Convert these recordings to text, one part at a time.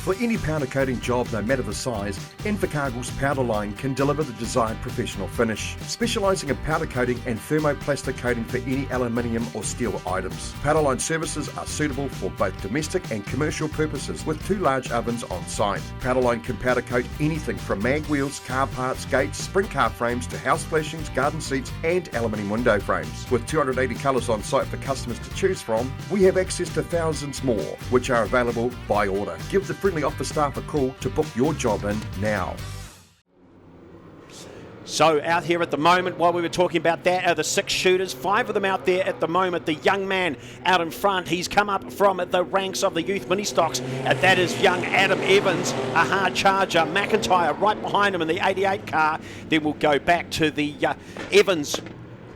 For any powder coating job, no matter the size, Invercargill's powder line can deliver the desired professional finish, specialising in powder coating and thermoplastic coating for any aluminium or steel items. Powder line services are suitable for both domestic and commercial purposes with 2 large ovens on site. Powder line can powder coat anything from mag wheels, car parts, gates, sprint car frames to house flashings, garden seats and aluminium window frames. With 280 colours on site for customers to choose from, we have access to thousands more, which are available by order. Give the friendly office staff a call to book your job in now. So out here at the moment, while we were talking about that, are the 6 shooters, 5 of them out there at the moment. The young man out in front, he's come up from the ranks of the youth mini stocks, and that is young Adam Evans, a hard charger. McIntyre right behind him in the 88 car. Then we'll go back to the Evans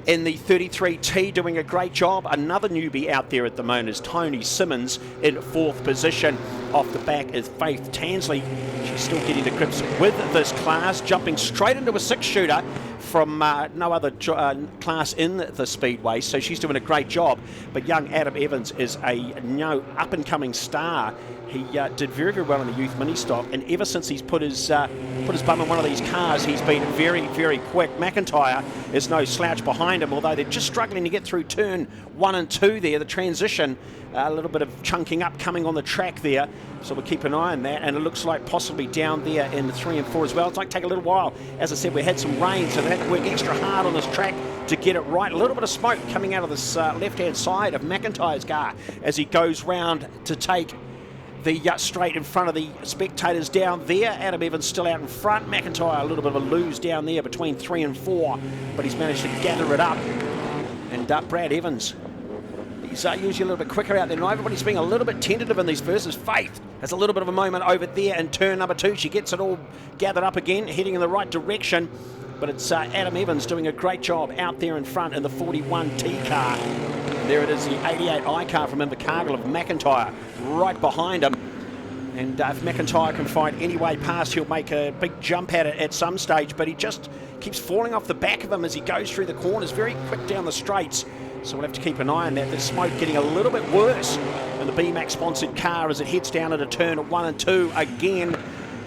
in the 33T doing a great job. Another newbie out there at the moment is Tony Simmons in 4th position. Off the back is Faith Tansley. She's still getting to grips with this class, jumping straight into a 6-shooter from no other class in the Speedway, so she's doing a great job. But young Adam Evans is a up-and-coming star. He did very, very well in the youth mini stock, and ever since he's put his bum in one of these cars, he's been very, very quick. McIntyre is no slouch behind him, although they're just struggling to get through turn 1 and 2 there. The transition, a little bit of chunking up coming on the track there, so we'll keep an eye on that. And it looks like possibly down there in 3 and 4 as well. It's like take a little while. As I said, we had some rain, so they had to work extra hard on this track to get it right. A little bit of smoke coming out of this left-hand side of McIntyre's car as he goes round to take the straight in front of the spectators down there. Adam Evans still out in front. McIntyre a little bit of a lose down there between 3 and 4, but he's managed to gather it up. And Brad Evans, he's usually a little bit quicker out there than everybody's being a little bit tentative in these verses. Faith has a little bit of a moment over there in turn number 2. She gets it all gathered up again, heading in the right direction. But it's Adam Evans doing a great job out there in front in the 41T car. There it is, the 88I car from Invercargill of McIntyre right behind him. And if McIntyre can find any way past, he'll make a big jump at it at some stage, but he just keeps falling off the back of him as he goes through the corners, very quick down the straights. So we'll have to keep an eye on that. The smoke getting a little bit worse in the BMAX sponsored car as it heads down into turn 1 and 2 again.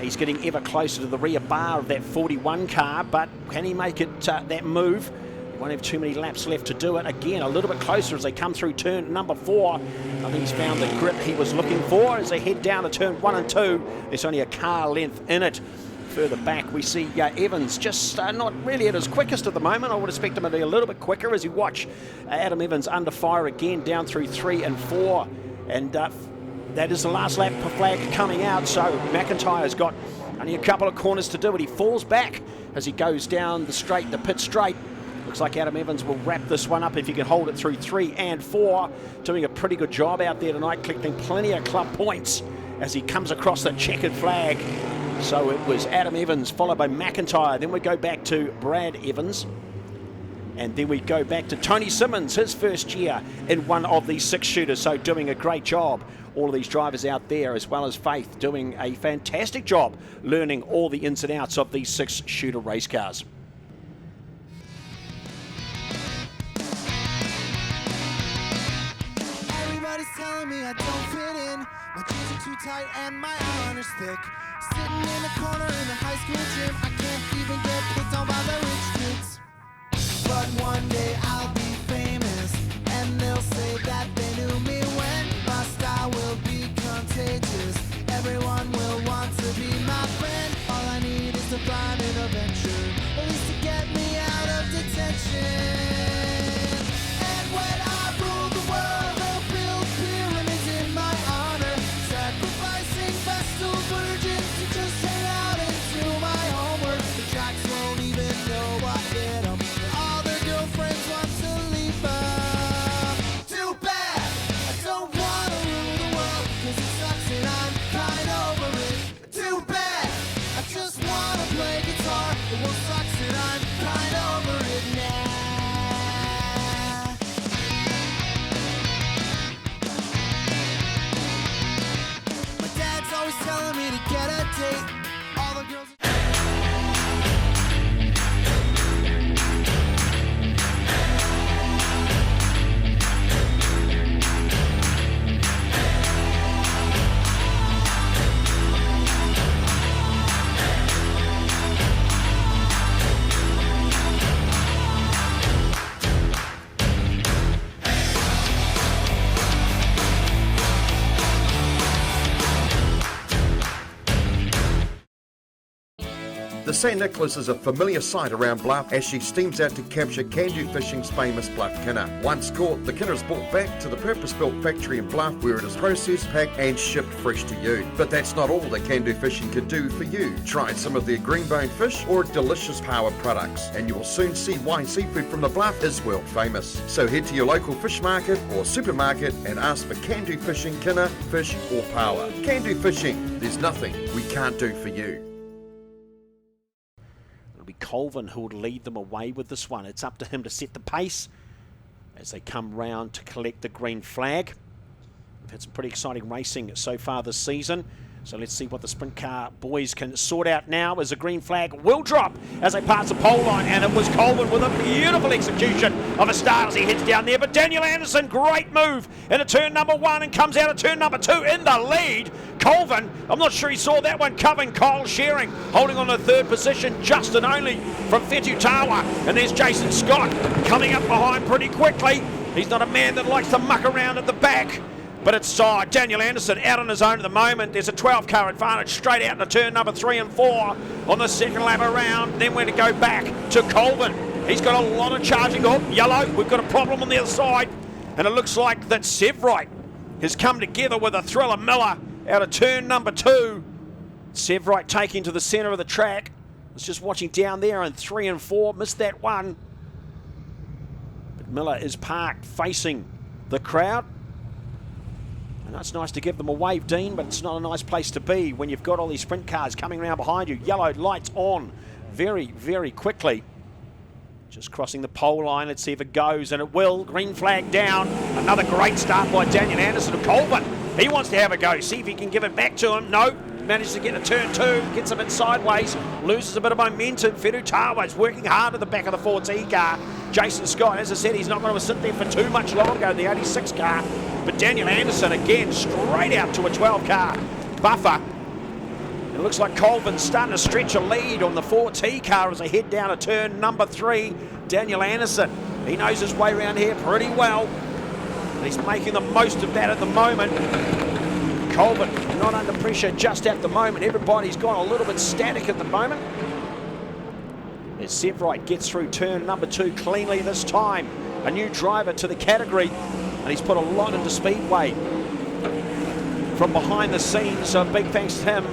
He's getting ever closer to the rear bar of that 41 car, but can he make it that move? Won't have too many laps left to do it. Again, a little bit closer as they come through turn number 4. I think he's found the grip he was looking for as they head down to turn 1 and 2. There's only a car length in it. Further back, we see Evans just not really at his quickest at the moment. I would expect him to be a little bit quicker as you watch Adam Evans under fire again down through 3 and 4. And that is the last lap flag coming out, so McIntyre's got only a couple of corners to do it. He falls back as he goes down the pit straight. Looks like Adam Evans will wrap this one up if he can hold it through 3 and 4. Doing a pretty good job out there tonight, collecting plenty of club points as he comes across the checkered flag. So it was Adam Evans followed by McIntyre. Then we go back to Brad Evans. And then we go back to Tony Simmons, his first year in one of these 6 shooters. So doing a great job. All of these drivers out there, as well as Faith, doing a fantastic job learning all the ins and outs of these 6 shooter race cars. Everybody's telling me I don't fit in. My jeans are too tight and my iron is thick. Sitting in the corner in the high school gym, I can't even get picked on by the rich kids. But one day I'll be famous, and they'll say that they knew me when. My style will be contagious. Everyone will want to be my friend. All I need is to find an adventure, at least to get me out of detention. And when I rule the world, they'll build pyramids in my honor, sacrificing Vestal virgins to just hang out and do my homework. The jocks won't even know what hit them. All their girlfriends want to The St. Nicholas is a familiar sight around Bluff as she steams out to capture Can-Do Fishing's famous Bluff Kinner. Once caught, the Kinner is brought back to the purpose-built factory in Bluff where it is processed, packed and shipped fresh to you. But that's not all that Can-Do Fishing can do for you. Try some of their green-boned fish or delicious power products and you will soon see why seafood from the Bluff is world famous. So head to your local fish market or supermarket and ask for Can-Do Fishing Kinner, fish or power. Can-Do Fishing, there's nothing we can't do for you. It'll be Colvin who will lead them away with this one. It's up to him to set the pace as they come round to collect the green flag. We've had some pretty exciting racing so far this season. So let's see what the sprint car boys can sort out now as the green flag will drop as they pass the pole line. And it was Colvin with a beautiful execution of a start as he heads down there. But Daniel Anderson, great move into turn number 1 and comes out of turn number 2 in the lead. Colvin, I'm not sure he saw that one coming. Kyle Shearing holding on to third position just and only from Whetu Tawa. And there's Jason Scott coming up behind pretty quickly. He's not a man that likes to muck around at the back. But it's Daniel Anderson out on his own at the moment. There's a 12-car advantage straight out into turn number 3 and 4 on the second lap around. Then we're to go back to Colvin. He's got a lot of charging. Oh, yellow. We've got a problem on the other side. And it looks like that Sevrite has come together with a Thriller Miller out of turn number 2. Sevrite taking to the centre of the track. Was just watching down there in 3 and 4. Missed that one. But Miller is parked facing the crowd. And that's nice to give them a wave, Dean, but it's not a nice place to be when you've got all these sprint cars coming around behind you. Yellow lights on very, very quickly. Just crossing the pole line. Let's see if it goes, and it will. Green flag down. Another great start by Daniel Anderson of Colvin. He wants to have a go. See if he can give it back to him. No. Manages to get to turn 2. Gets a bit sideways. Loses a bit of momentum. Whetu Tawa is working hard at the back of the 4T car. Jason Scott, as I said, he's not going to sit there for too much longer, the 86 car. But Daniel Anderson again straight out to a 12-car buffer. It looks like Colvin's starting to stretch a lead on the 4T car as they head down to turn number 3. Daniel Anderson, he knows his way around here pretty well. And he's making the most of that at the moment. Colvin not under pressure just at the moment. Everybody's gone a little bit static at the moment. As Sevrite gets through turn number 2 cleanly this time. A new driver to the category, and he's put a lot into Speedway from behind the scenes, so big thanks to him.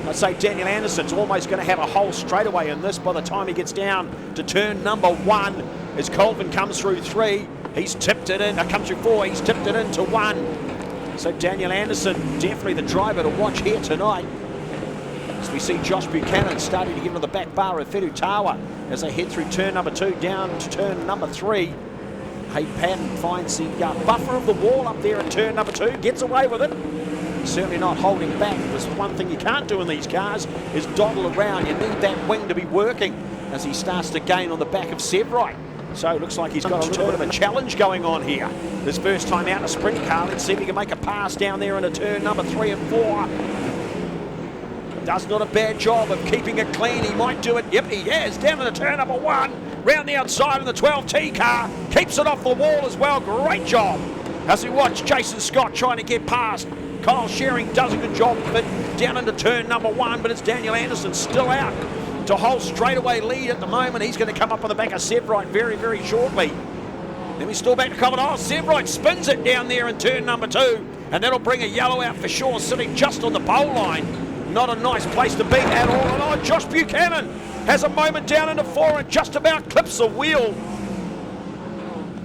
I'd say Daniel Anderson's almost going to have a whole straightaway in this by the time he gets down to turn number 1 as Colvin comes through 3. He's tipped it in, comes through 4, he's tipped it into 1. So Daniel Anderson, definitely the driver to watch here tonight. As we see Josh Buchanan starting to get on the back bar of Whetu Tawa as they head through turn number 2 down to turn number 3. Hay Patton finds the buffer of the wall up there in turn number 2, gets away with it. Certainly not holding back. There's one thing you can't do in these cars is dawdle around. You need that wing to be working as he starts to gain on the back of Sevrite. So it looks like he's got a little bit of a challenge going on here. His first time out in a sprint car. Let's see if he can make a pass down there into turn number 3 and 4. Does not a bad job of keeping it clean. He might do it. Yep, he has. Down into turn number 1. Round the outside in the 12T car. Keeps it off the wall as well. Great job. As we watch Jason Scott trying to get past. Kyle Shearing does a good job of it. Down into turn number 1, but it's Daniel Anderson still out to hold straightaway lead at the moment. He's going to come up on the back of Sevrite very, very shortly. Then we still back to Colvin. Oh, Sevrite spins it down there in turn number 2, and that'll bring a yellow out for sure, sitting just on the pole line. Not a nice place to be at all. And oh, Josh Buchanan has a moment down into 4 and just about clips a wheel.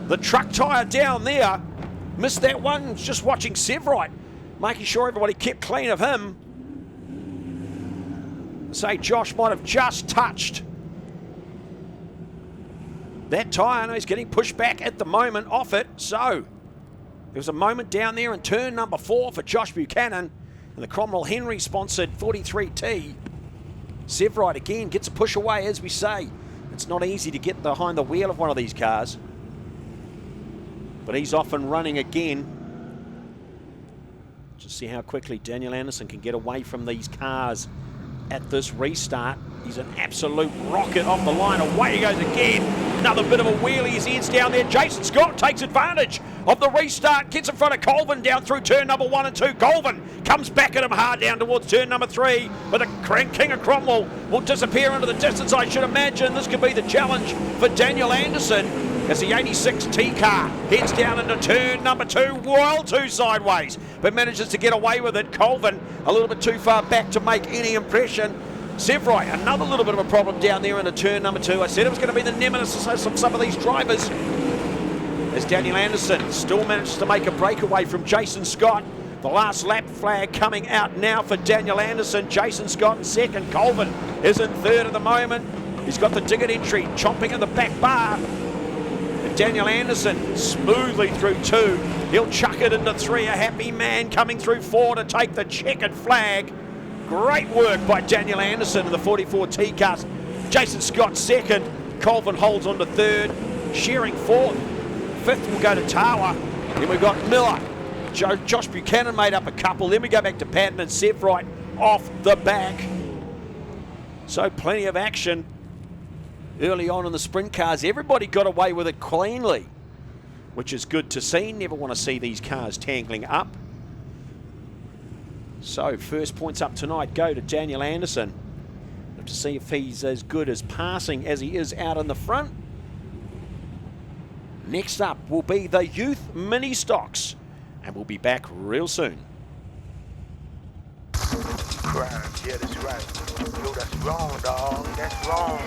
The truck tyre down there. Missed that one. Just watching Sevrite, making sure everybody kept clean of him. Say Josh might have just touched that tyre. No, he's getting pushed back at the moment off it. So there was a moment down there in turn number 4 for Josh Buchanan. And the Cromwell Henry sponsored 43T. Sevrite again gets a push away, as we say. It's not easy to get behind the wheel of one of these cars. But he's off and running again. Just see how quickly Daniel Anderson can get away from these cars at this restart. He's an absolute rocket off the line. Away he goes again. Another bit of a wheelie as he ends down there. Jason Scott takes advantage of the restart. Gets in front of Colvin down through turn number 1 and 2. Colvin comes back at him hard down towards turn number 3. But the King of Cromwell will disappear into the distance, I should imagine. This could be the challenge for Daniel Anderson as the 86 T-car heads down into turn number 2. Well, 2 sideways, but manages to get away with it. Colvin a little bit too far back to make any impression. Severoy, another little bit of a problem down there into turn number 2. I said it was going to be the nemesis of some of these drivers. As Daniel Anderson still manages to make a breakaway from Jason Scott. The last lap flag coming out now for Daniel Anderson. Jason Scott in second. Colvin is in third at the moment. He's got the Diggett entry chomping in the back bar. And Daniel Anderson smoothly through 2. He'll chuck it into 3. A happy man coming through 4 to take the checkered flag. Great work by Daniel Anderson in the 44 T-cars. Jason Scott second. Colvin holds on to third. Shearing fourth. Fifth will go to Tawa. Then we've got Miller. Josh Buchanan made up a couple. Then we go back to Patton and Severite off the back. So plenty of action early on in the sprint cars. Everybody got away with it cleanly, which is good to see. Never want to see these cars tangling up. So first points up tonight go to Daniel Anderson. Have to see if he's as good as passing as he is out in the front. Next up will be the youth mini stocks, and we'll be back real soon. Crime, yeah, that's right. Yo, that's wrong, dog. That's wrong.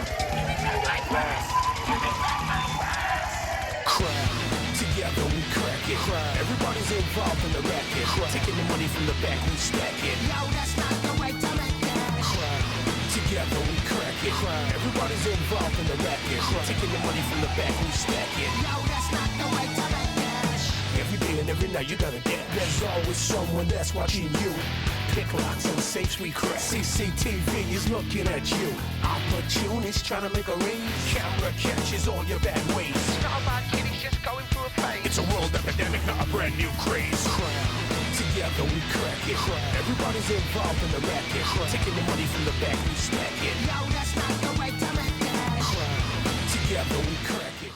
Crime, together we crack it. Crime, everybody's involved in the racket. Crime, taking the money from the back, we stack it. Yo, that's not the way to make cash. Crime, together we crack it. Crime, everybody's involved in the racket. Crime, taking the money from the back, we stack it. Yo, that's not the way to make cash. Every day and every night you gotta get. There's always someone that's watching you. Pick locks and safes we crack. CCTV is looking at you. Opportunists trying to make a ring. Camera catches all your bad ways. It's not about kidding, just going through a phase. It's a world epidemic, not a brand new craze. Crime, together we crack it. Crime, everybody's involved in the racket. Crime, taking the money from the back, we stack it. Yo, that's not the way to make cash. Crime, together we crack it.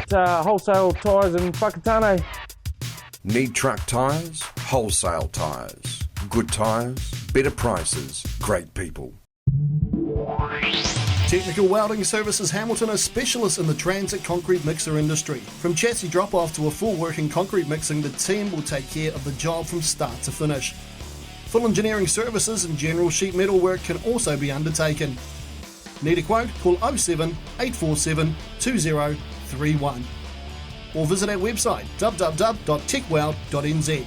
At wholesale tyres in Whakatane. Need truck tyres? Wholesale tyres. Good tyres, better prices, great people. Technical Welding Services Hamilton are specialists in the transit concrete mixer industry. From chassis drop-off to a full working concrete mixing, the team will take care of the job from start to finish. Full engineering services and general sheet metal work can also be undertaken. Need a quote? Call 07 847 2031 or visit our website www.techweld.nz.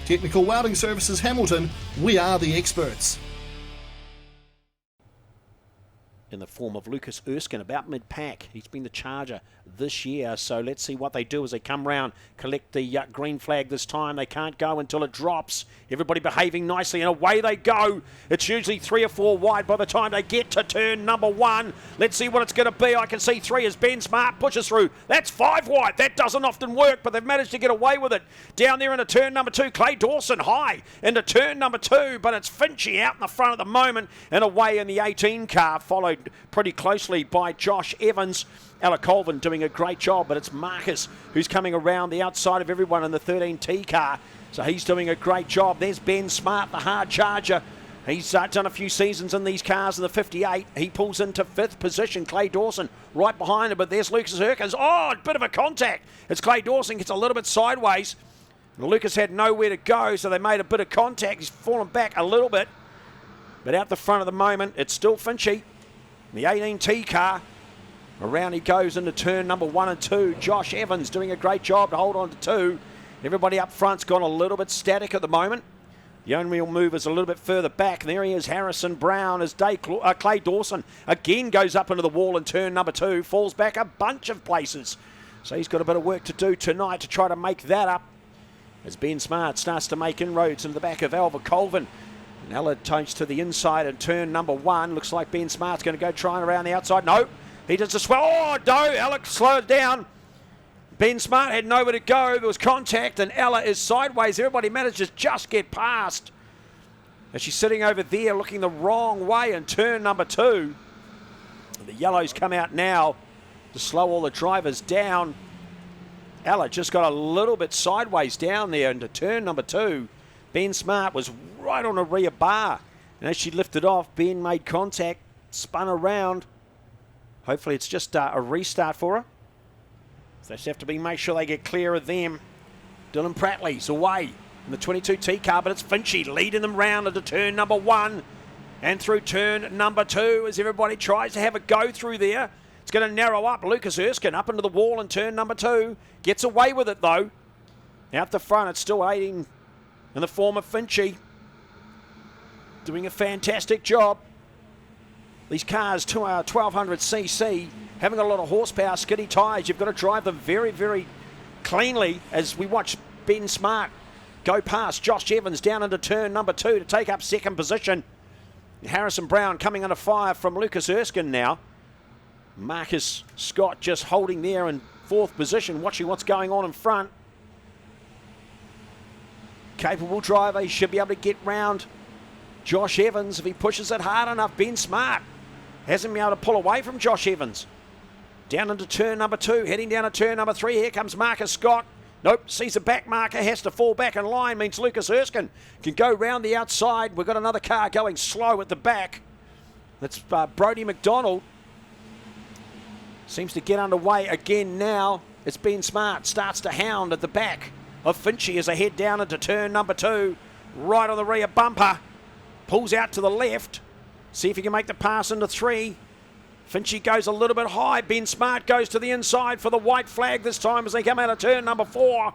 Technical Welding Services Hamilton, we are the experts. In the form of Lucas Erskine, about mid-pack. He's been the charger this year, so let's see what they do as they come round, collect the green flag this time. They can't go until it drops. Everybody behaving nicely, and away they go. It's usually 3 or 4 wide by the time they get to turn number 1. Let's see what it's going to be. I can see 3 as Ben Smart pushes through. That's 5 wide. That doesn't often work, but they've managed to get away with it. Down there into turn number 2, Clay Dawson high into turn number 2, but it's Finchy out in the front at the moment, and away in the 18 car, followed pretty closely by Josh Evans. Ella Colvin doing a great job, but it's Marcus who's coming around the outside of everyone in the 13T car. So he's doing a great job. There's Ben Smart, the hard charger. He's done a few seasons in these cars in the 58. He pulls into 5th position. Clay Dawson right behind him, but there's Lucas Herkins. Oh, a bit of a contact. It's Clay Dawson, gets a little bit sideways. Lucas had nowhere to go, so they made a bit of contact. He's fallen back a little bit. But out the front at the moment, it's still Finchy. The 18T car, around he goes into turn number 1 and 2. Josh Evans doing a great job to hold on to 2. Everybody up front's gone a little bit static at the moment. The only real move is a little bit further back. And there he is, Harrison Brown, as Clay Dawson again goes up into the wall in turn number 2. Falls back a bunch of places. So he's got a bit of work to do tonight to try to make that up. as Ben Smart starts to make inroads into the back of Alva Colvin. And Ella turns to the inside and turn number 1. Looks like Ben Smart's going to go trying around the outside. No, he does a swell. Oh, no, Ella slowed down. Ben Smart had nowhere to go. There was contact and Ella is sideways. Everybody manages to just get past. As she's sitting over there looking the wrong way in turn number 2. The yellows come out now to slow all the drivers down. Ella just got a little bit sideways down there into turn number 2. Ben Smart was right on a rear bar. And as she lifted off, Ben made contact, spun around. Hopefully it's just a restart for her. So they just have to make sure they get clear of them. Dylan Prattley's away in the 22T car, but it's Finchy leading them round into turn number 1 and through turn number 2 as everybody tries to have a go through there. It's going to narrow up. Lucas Erskine up into the wall in turn number 2. Gets away with it though. Out the front, it's still aiding in the form of Finchy. Doing a fantastic job. These cars, 1200cc, having a lot of horsepower, skiddy tyres. You've got to drive them very, very cleanly as we watch Ben Smart go past Josh Evans down into turn number 2 to take up second position. Harrison Brown coming under fire from Lucas Erskine now. Marcus Scott just holding there in 4th position, watching what's going on in front. Capable driver, he should be able to get round Josh Evans if he pushes it hard enough. Ben Smart hasn't been able to pull away from Josh Evans. Down into turn number 2, heading down to turn number 3. Here comes Marcus Scott. Nope, sees a back marker, has to fall back in line, means Lucas Erskine can go round the outside. We've got another car going slow at the back. That's Brodie McDonald. Seems to get underway again now. It's Ben Smart, starts to hound at the back of Finchy as they head down into turn number 2. Right on the rear bumper. Pulls out to the left. See if he can make the pass into 3. Finchy goes a little bit high. Ben Smart goes to the inside for the white flag this time as they come out of turn number 4.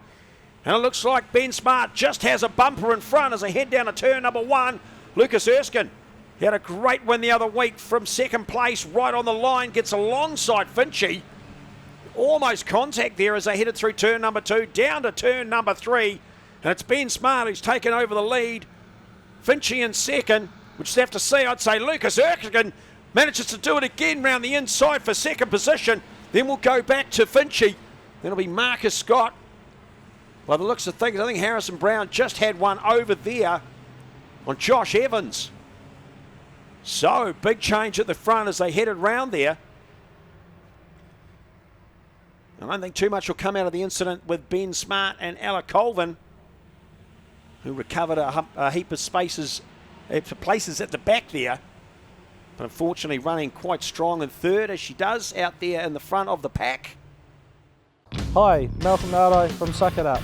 And it looks like Ben Smart just has a bumper in front as they head down to turn number 1. Lucas Erskine, he had a great win the other week from second place right on the line. Gets alongside Finchy. Almost contact there as they headed through turn number 2 down to turn number 3. And it's Ben Smart who's taken over the lead. Finchy in second. We'll just have to see. I'd say Lucas Erskine manages to do it again round the inside for second position. Then we'll go back to Finchy. Then it'll be Marcus Scott. By the looks of things, I think Harrison Brown just had one over there on Josh Evans. So, big change at the front as they headed round there. I don't think too much will come out of the incident with Ben Smart and Ella Colvin, who recovered a heap of places at the back there. But unfortunately running quite strong in third as she does out there in the front of the pack. Hi, Malcolm Nardo from Suck It Up.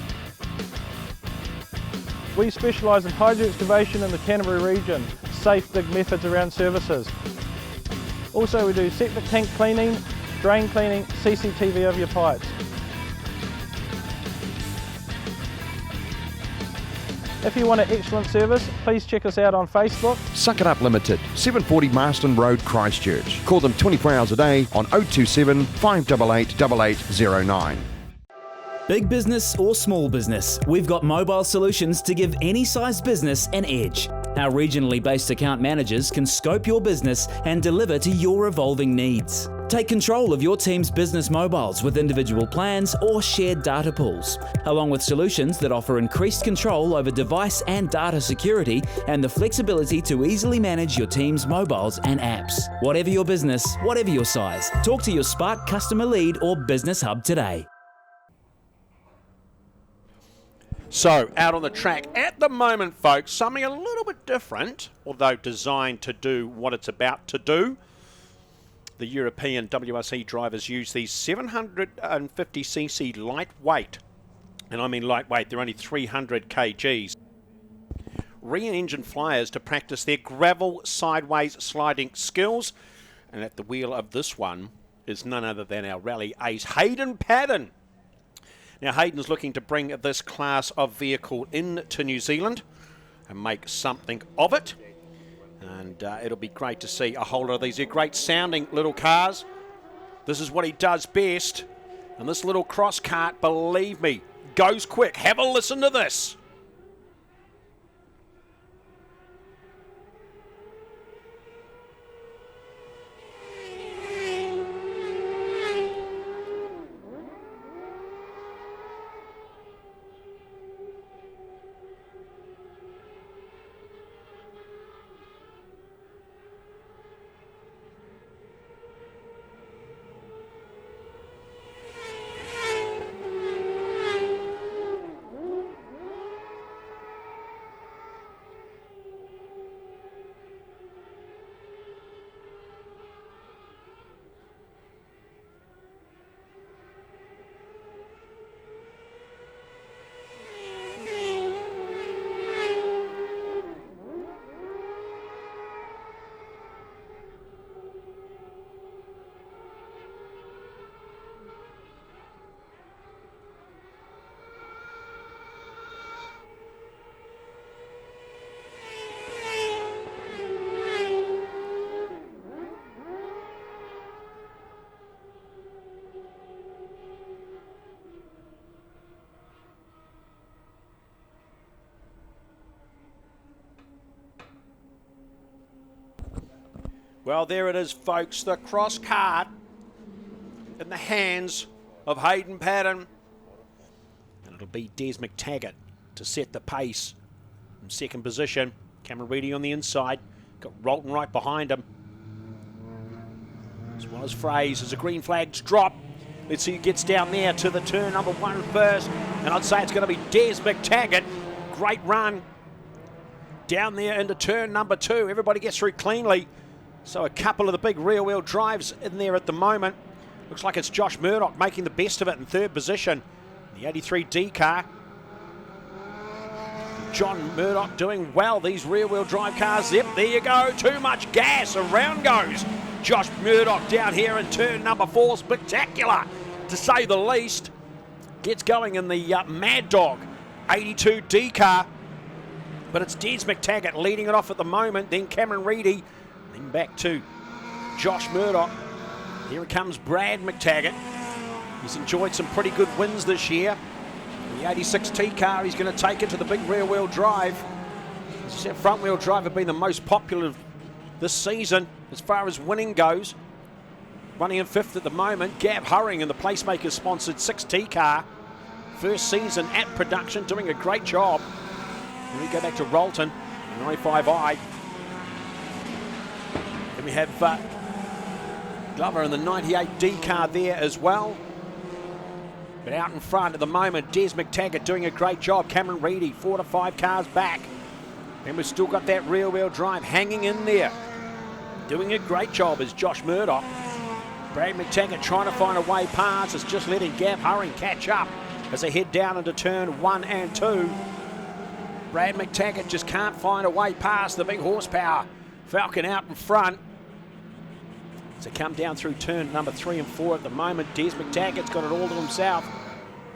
We specialise in hydro excavation in the Canterbury region, safe big methods around services. Also we do septic tank cleaning, drain cleaning, CCTV over your pipes. If you want an excellent service, please check us out on Facebook. Suck It Up Limited, 740 Marston Road, Christchurch. Call them 24 hours a day on 027 588 8809. Big business or small business, we've got mobile solutions to give any size business an edge. Our regionally based account managers can scope your business and deliver to your evolving needs. Take control of your team's business mobiles with individual plans or shared data pools, along with solutions that offer increased control over device and data security and the flexibility to easily manage your team's mobiles and apps. Whatever your business, whatever your size, talk to your Spark customer lead or business hub today. So, out on the track at the moment, folks, something a little bit different, although designed to do what it's about to do. The European WRC drivers use these 750cc lightweight, and I mean lightweight, they're only 300 kgs, re-engine flyers to practice their gravel sideways sliding skills. And at the wheel of this one is none other than our rally ace, Hayden Paddon. Now, Hayden's looking to bring this class of vehicle into New Zealand and make something of it. And it'll be great to see a whole lot of these. They're great sounding little cars. This is what he does best. And this little cross cart, believe me, goes quick. Have a listen to this. Well, there it is, folks. The cross cart in the hands of Hayden Patton. And it'll be Des McTaggart to set the pace in second position. Cameron Reedy on the inside. Got Rolton right behind him. As well as Fraze as the green flags drop. Let's see who gets down there to the turn number 1 first. And I'd say it's going to be Des McTaggart. Great run down there into turn number 2. Everybody gets through cleanly. So a couple of the big rear-wheel drives in there at the moment. Looks like it's Josh Murdoch making the best of it in third position. The 83D car. John Murdoch doing well. These rear-wheel drive cars. Yep, there you go. Too much gas. Around goes Josh Murdoch down here in turn number 4. Spectacular, to say the least. Gets going in the Mad Dog 82D car. But it's Des McTaggart leading it off at the moment. Then Cameron Reedy. Then back to Josh Murdoch. Here comes Brad McTaggart. He's enjoyed some pretty good wins this year. The 86T car, he's going to take it to the big rear-wheel drive. As I said, front-wheel drive have been the most popular this season as far as winning goes. Running in 5th at the moment, Gab Hurring in the Placemaker-sponsored 6T car. First season at production, doing a great job. And we go back to Rolton, 95i. We have Glover in the 98D car there as well. But out in front at the moment, Des McTaggart doing a great job. Cameron Reedy, 4 to 5 cars back. And we've still got that rear-wheel drive hanging in there. Doing a great job is Josh Murdoch. Brad McTaggart trying to find a way past. It's just letting Gav Hurring catch up as they head down into turn 1 and 2. Brad McTaggart just can't find a way past the big horsepower Falcon out in front. As they come down through turn number 3 and 4 at the moment, Des McTaggart's got it all to himself.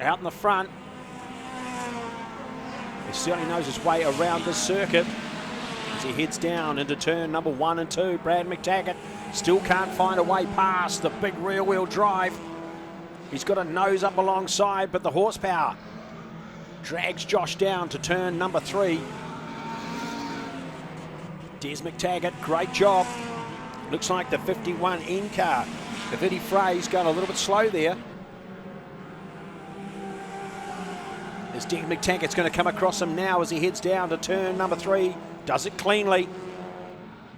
Out in the front. He certainly knows his way around this circuit. As he heads down into turn number 1 and 2, Brad McTaggart still can't find a way past the big rear-wheel drive. He's got a nose up alongside, but the horsepower drags Josh down to turn number 3. Des McTaggart, great job. Looks like the 51N car of Eddie Frey's going a little bit slow there. As Des McTaggart's going to come across him now as he heads down to turn number 3. Does it cleanly.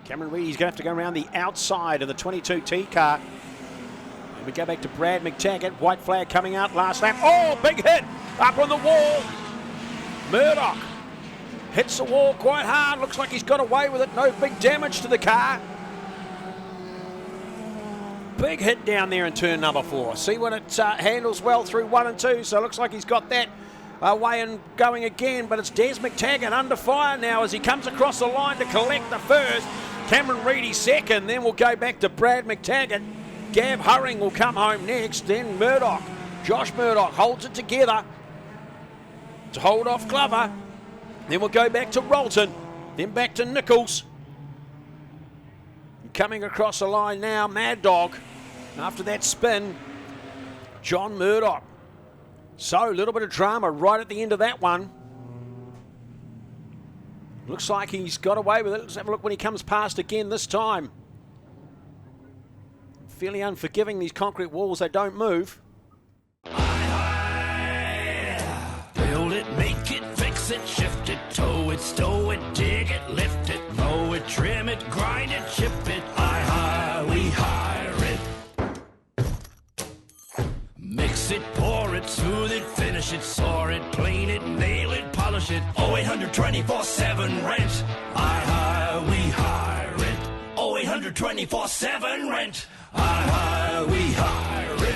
Cameron Reedy's going to have to go around the outside of the 22T car. And we go back to Brad McTaggart. White flag coming out last lap. Oh, big hit up on the wall. Murdoch hits the wall quite hard. Looks like he's got away with it. No big damage to the car. Big hit down there in turn number 4. See when it handles well through 1 and 2. So it looks like he's got that away and going again. But it's Des McTaggart under fire now as he comes across the line to collect the first. Cameron Reedy second. Then we'll go back to Brad McTaggart. Gav Hurring will come home next. Then Murdoch. Josh Murdoch holds it together to hold off Glover. Then we'll go back to Rolton. Then back to Nichols. Coming across the line now, Mad Dog. After that spin, John Murdoch So, a little bit of drama right at the end of that one. Looks like he's got away with it. Let's have a look when he comes past again this time. Fairly unforgiving, these concrete walls, they don't move. Build it, make it, fix it, shift it, tow it, stow it, dig it, lift it, mow it, trim it, grind it, chip it. We hire it. Mix it, pour it, smooth it, finish it, saw it, plane it, nail it, polish it. 0800 24/7 rent. We hire it. 0800 24/7 rent. We hire it.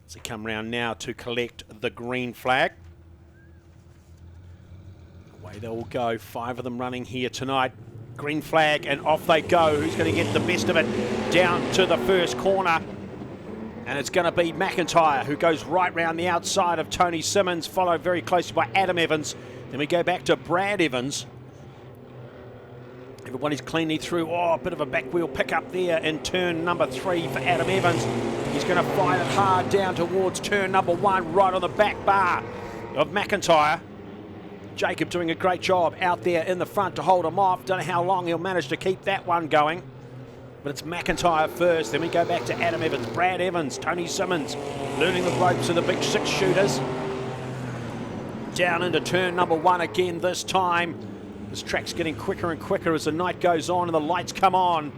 So come round now to collect the green flag. Away they will go. 5 of them running here tonight. Green flag and off they go. Who's going to get the best of it? Down to the first corner. And it's going to be McIntyre who goes right round the outside of Tony Simmons, followed very closely by Adam Evans. Then we go back to Brad Evans. Everybody's cleanly through. Oh, a bit of a back wheel pickup there in turn number 3 for Adam Evans. He's going to fight it hard down towards turn number 1, right on the back bar of McIntyre. Jacob doing a great job out there in the front to hold him off. Don't know how long he'll manage to keep that one going. But it's McIntyre first. Then we go back to Adam Evans, Brad Evans, Tony Simmons, learning the ropes of the big 6 shooters. Down into turn number 1 again this time. This track's getting quicker and quicker as the night goes on and the lights come on.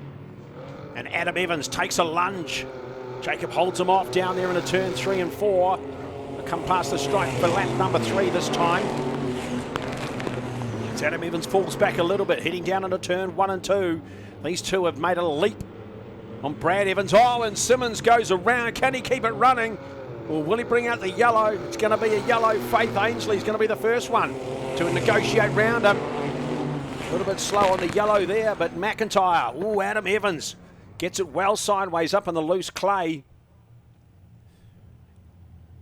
And Adam Evans takes a lunge. Jacob holds him off down there into turn 3 and 4. They'll come past the stripe for lap number 3 this time. As Adam Evans falls back a little bit, heading down into turn 1 and 2. These two have made a leap on Brad Evans. Oh, and Simmons goes around. Can he keep it running? Or will he bring out the yellow? It's going to be a yellow. Faith Ainsley's going to be the first one to negotiate round him. A little bit slow on the yellow there, but McIntyre. Oh, Adam Evans gets it well sideways up on the loose clay.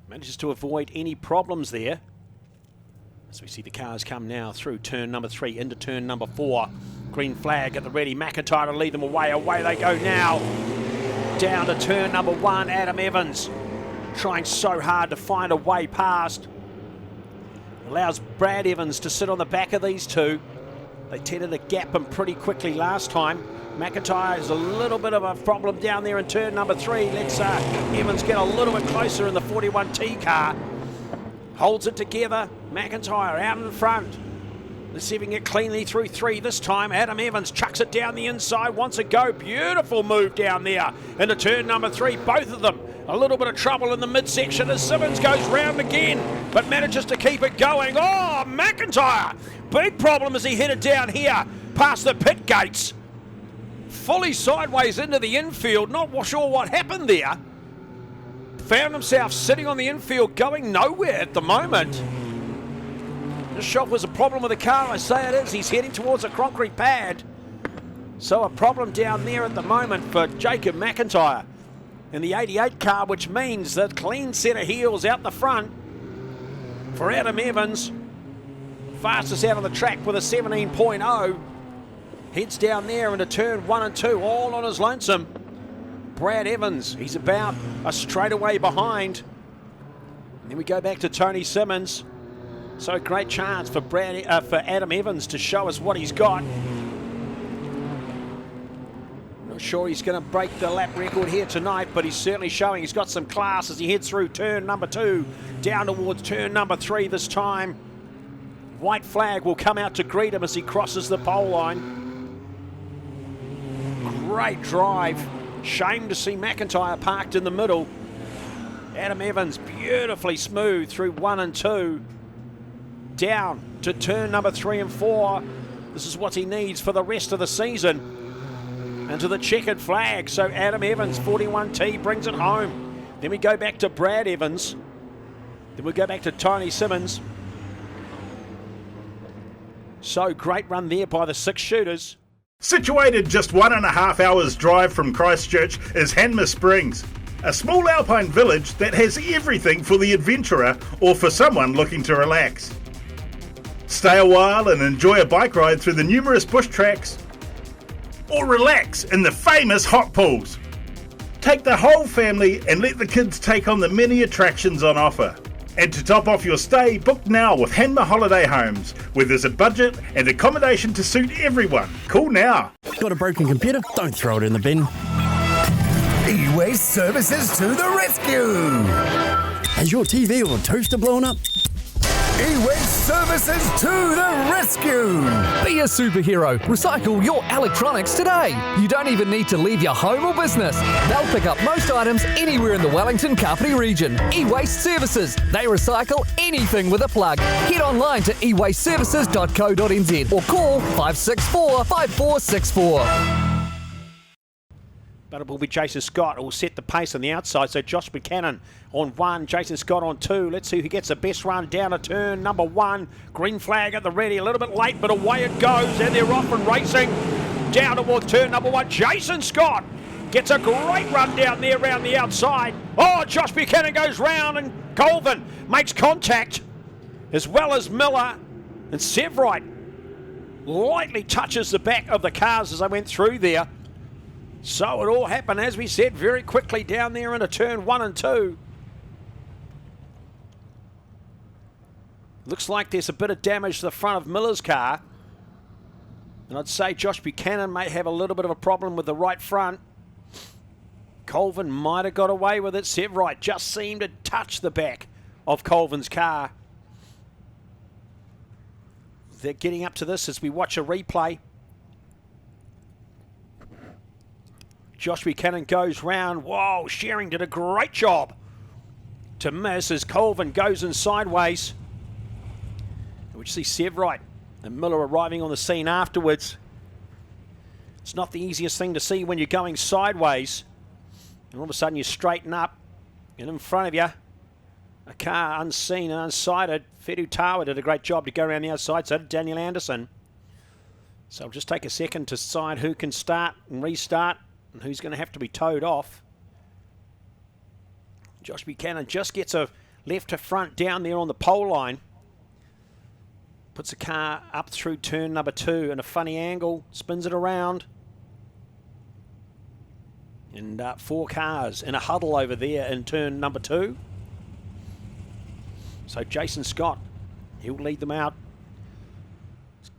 Manages to avoid any problems there. As we see the cars come now through turn number 3 into turn number 4. Green flag at the ready. McIntyre to lead them away. Away they go now. Down to turn number 1. Adam Evans trying so hard to find a way past. Allows Brad Evans to sit on the back of these two. They tended to gap him pretty quickly last time. McIntyre has a little bit of a problem down there in turn number 3. Let's Evans get a little bit closer in the 41T car. Holds it together. McIntyre out in front. Let's see if he can get cleanly through 3 this time. Adam Evans chucks it down the inside, wants to go. Beautiful move down there into turn number 3. Both of them a little bit of trouble in the midsection as Simmons goes round again, but manages to keep it going. Oh, McIntyre! Big problem as he headed down here past the pit gates. Fully sideways into the infield. Not sure what happened there. Found himself sitting on the infield going nowhere at the moment. Just sure if there's a problem with the car. I say it is. He's heading towards a concrete pad. So a problem down there at the moment for Jacob McIntyre in the 88 car, which means that clean set of heels out the front for Adam Evans. Fastest out on the track with a 17.0. Heads down there into turn 1 and 2, all on his lonesome. Brad Evans, he's about a straightaway behind. And then we go back to Tony Simmons. So a great chance for Adam Evans to show us what he's got. Not sure he's going to break the lap record here tonight, but he's certainly showing he's got some class as he heads through turn number 2, down towards turn number 3 this time. White flag will come out to greet him as he crosses the pole line. Great drive. Shame to see McIntyre parked in the middle. Adam Evans beautifully smooth through 1 and 2. Down to turn number 3 and 4. This is what he needs for the rest of the season. And to the checkered flag. So Adam Evans, 41T, brings it home. Then we go back to Brad Evans. Then we go back to Tony Simmons. So great run there by the 6 shooters. Situated just 1.5 hours drive from Christchurch is Hanmer Springs, a small alpine village that has everything for the adventurer or for someone looking to relax. Stay a while and enjoy a bike ride through the numerous bush tracks, or relax in the famous hot pools. Take the whole family and let the kids take on the many attractions on offer. And to top off your stay, book now with Hanmer Holiday Homes, where there's a budget and accommodation to suit everyone. Call now. Got a broken computer? Don't throw it in the bin. E-Waste Services to the rescue! Has your TV or toaster blown up? E-Waste Services to the rescue! Be a superhero. Recycle your electronics today. You don't even need to leave your home or business. They'll pick up most items anywhere in the Wellington-Kapiti region. E-Waste Services. They recycle anything with a plug. Head online to ewasteservices.co.nz or call 564 5464. But it will be Jason Scott who will set the pace on the outside. So Josh Buchanan on 1, Jason Scott on 2. Let's see who gets the best run down a turn number 1. Green flag at the ready, a little bit late, but away it goes. And they're off and racing down towards turn number 1. Jason Scott gets a great run down there around the outside. Oh, Josh Buchanan goes round and Colvin makes contact, as well as Miller. And Severite lightly touches the back of the cars as they went through there. So it all happened, as we said, very quickly down there into turn 1 and 2. Looks like there's a bit of damage to the front of Miller's car. And I'd say Josh Buchanan may have a little bit of a problem with the right front. Colvin might have got away with it. Severite just seemed to touch the back of Colvin's car. They're getting up to this as we watch a replay. Josh Buchanan goes round. Whoa, Shearing did a great job to miss as Colvin goes in sideways. We see Severite and Miller arriving on the scene afterwards. It's not the easiest thing to see when you're going sideways. And all of a sudden you straighten up, and in front of you, a car unseen and unsighted. Fedu Tawa did a great job to go around the outside, so did Daniel Anderson. So I'll just take a second to decide who can start and restart, and who's going to have to be towed off. Josh Buchanan just gets a left to front down there on the pole line. Puts the car up through turn number 2 in a funny angle. Spins it around. And 4 cars in a huddle over there in turn number 2. So Jason Scott, he'll lead them out.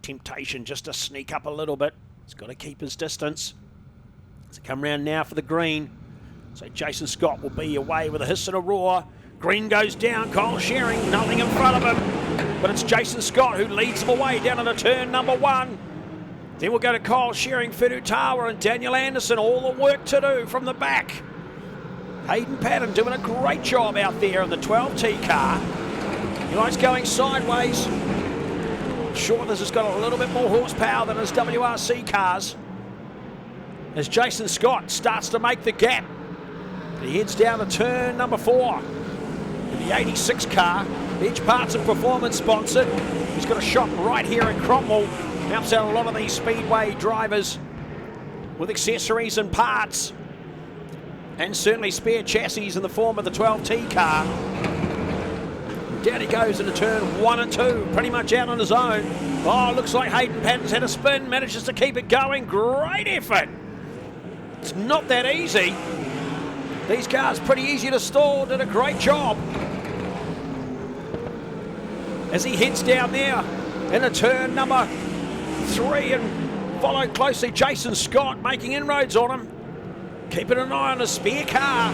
Temptation just to sneak up a little bit. He's got to keep his distance. So come round now for the green. So Jason Scott will be away with a hiss and a roar. Green goes down, Kyle Shearing, nothing in front of him. But it's Jason Scott who leads him away down into turn number 1. Then we'll go to Kyle Shearing, Fedu Tawa and Daniel Anderson. All the work to do from the back. Hayden Patton doing a great job out there in the 12T car. He likes going sideways. I'm sure this has got a little bit more horsepower than his WRC cars. As Jason Scott starts to make the gap. He heads down to turn number 4. In the 86 car, Edge Parts and Performance sponsored. He's got a shop right here in Cromwell. Helps out a lot of these Speedway drivers with accessories and parts. And certainly spare chassis in the form of the 12T car. Down he goes into turn 1 and 2, pretty much out on his own. Oh, looks like Hayden Patton's had a spin, manages to keep it going. Great effort. It's not that easy. These cars pretty easy to stall, did a great job. As he heads down there into turn number 3 and followed closely Jason Scott making inroads on him. Keeping an eye on a spare car.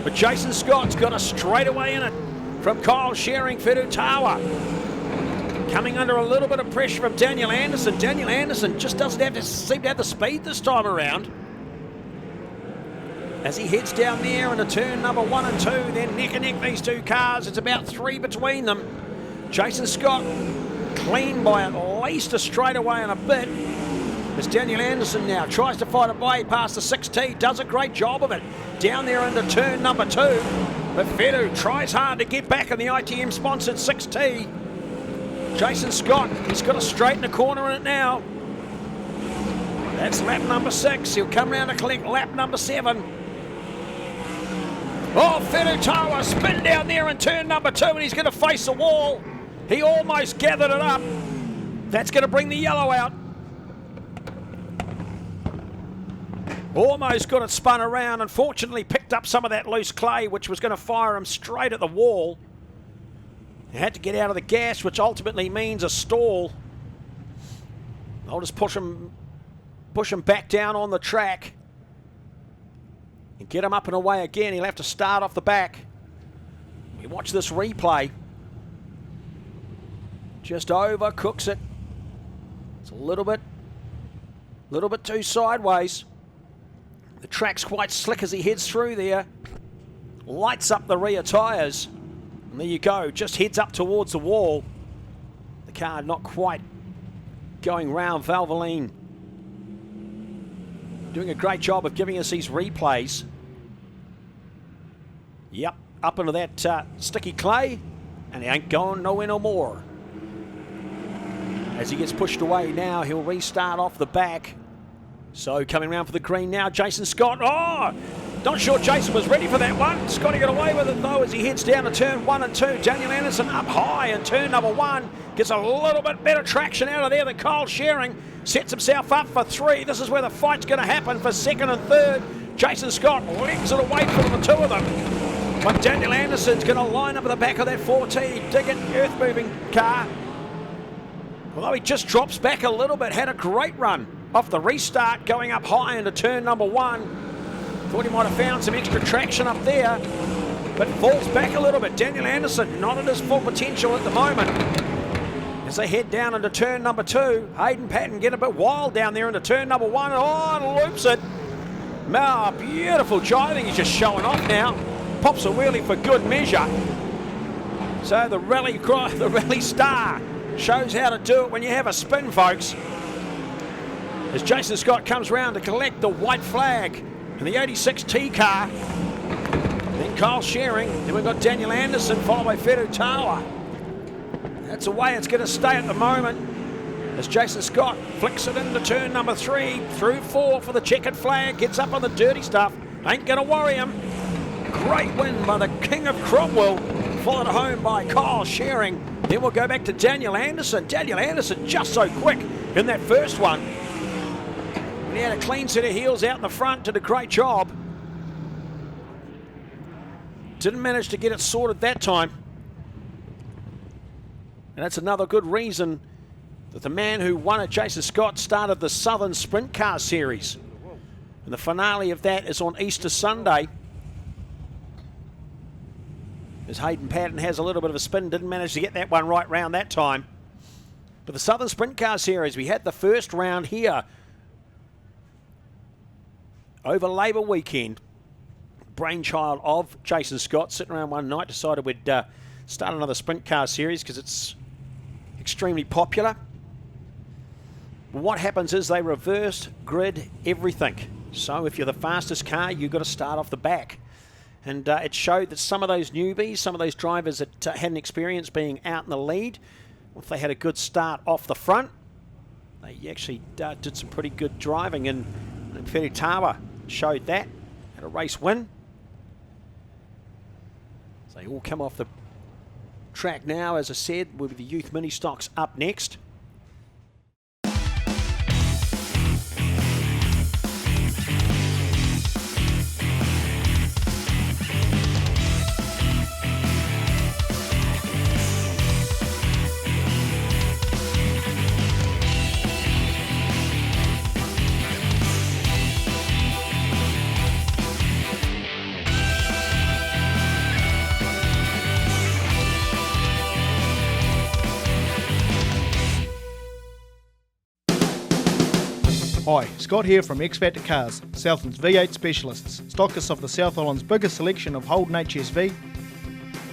But Jason Scott's got a straightaway in it from Kyle Shearing, Fedu Tawa. Coming under a little bit of pressure from Daniel Anderson. Daniel Anderson just doesn't seem to have the speed this time around. As he heads down there into turn number 1 and 2, then neck and neck these 2 cars. It's about 3 between them. Jason Scott clean by at least a straightaway and a bit. As Daniel Anderson now tries to fight a way past the 6T, does a great job of it. Down there into turn number 2. But Fedu tries hard to get back in the ITM-sponsored 6T. Jason Scott, he's got to straighten the corner in it now. That's lap number 6. He'll come round to collect lap number 7. Oh, Fedu Tawa spin down there in turn number 2, and he's going to face the wall. He almost gathered it up. That's going to bring the yellow out. Almost got it spun around. Unfortunately, picked up some of that loose clay, which was going to fire him straight at the wall. He had to get out of the gas, which ultimately means a stall. I'll just push him back down on the track and get him up and away again. He'll have to start off the back. We watch this replay. Just overcooks it. It's a little bit too sideways. The track's quite slick as he heads through there. Lights up the rear tyres. And there you go, just heads up towards the wall. The car not quite going round. Valvoline doing a great job of giving us these replays. Yep, up into that sticky clay, and he ain't going nowhere no more. As he gets pushed away now, he'll restart off the back. So coming round for the green now, Jason Scott. Oh, not sure Jason was ready for that one. Scotty got away with it though as he heads down to turn 1 and 2. Daniel Anderson up high in turn number 1. Gets a little bit better traction out of there than Kyle Shearing. Sets himself up for 3. This is where the fight's going to happen for 2nd and 3rd. Jason Scott legs it away from the 2 of them. But Daniel Anderson's going to line up at the back of that 4T. Dig it, earth-moving car. Although he just drops back a little bit. Had a great run off the restart going up high into turn number 1. Thought he might have found some extra traction up there, but falls back a little bit. Daniel Anderson not at his full potential at the moment. As they head down into turn number 2, Hayden Patton get a bit wild down there into turn number 1. Oh, and loops it. Now, beautiful driving. He's just showing off now. Pops a wheelie for good measure. So the rally star shows how to do it when you have a spin, folks. As Jason Scott comes round to collect the white flag in the 86T car. Then Kyle Shearing. Then we've got Daniel Anderson followed by Fedu Tawa. That's the way it's going to stay at the moment. As Jason Scott flicks it into turn number 3, through 4 for the checkered flag. Gets up on the dirty stuff. Ain't going to worry him. Great win by the King of Cromwell. Followed home by Kyle Shearing. Then we'll go back to Daniel Anderson. Daniel Anderson just so quick in that first one. He had a clean set of heels out in the front, did a great job. Didn't manage to get it sorted that time. And that's another good reason that the man who won it, Jason Scott, started the Southern Sprint Car Series. And the finale of that is on Easter Sunday. As Hayden Patton has a little bit of a spin, didn't manage to get that one right round that time. But the Southern Sprint Car Series, we had the first round here over Labour weekend. Brainchild of Jason Scott, sitting around one night, decided we'd start another sprint car series because it's extremely popular. What happens is they reverse grid everything. So if you're the fastest car, you've got to start off the back. And it showed that some of those newbies, some of those drivers that hadn't experience being out in the lead, if they had a good start off the front, they actually did some pretty good driving. And Fedu Tawa showed that, had a race win. So they all come off the track now, as I said, with the youth mini stocks up next. Hi, Scott here from X Factor Cars, Southland's V8 specialists, stockists of the South Island's biggest selection of Holden HSV,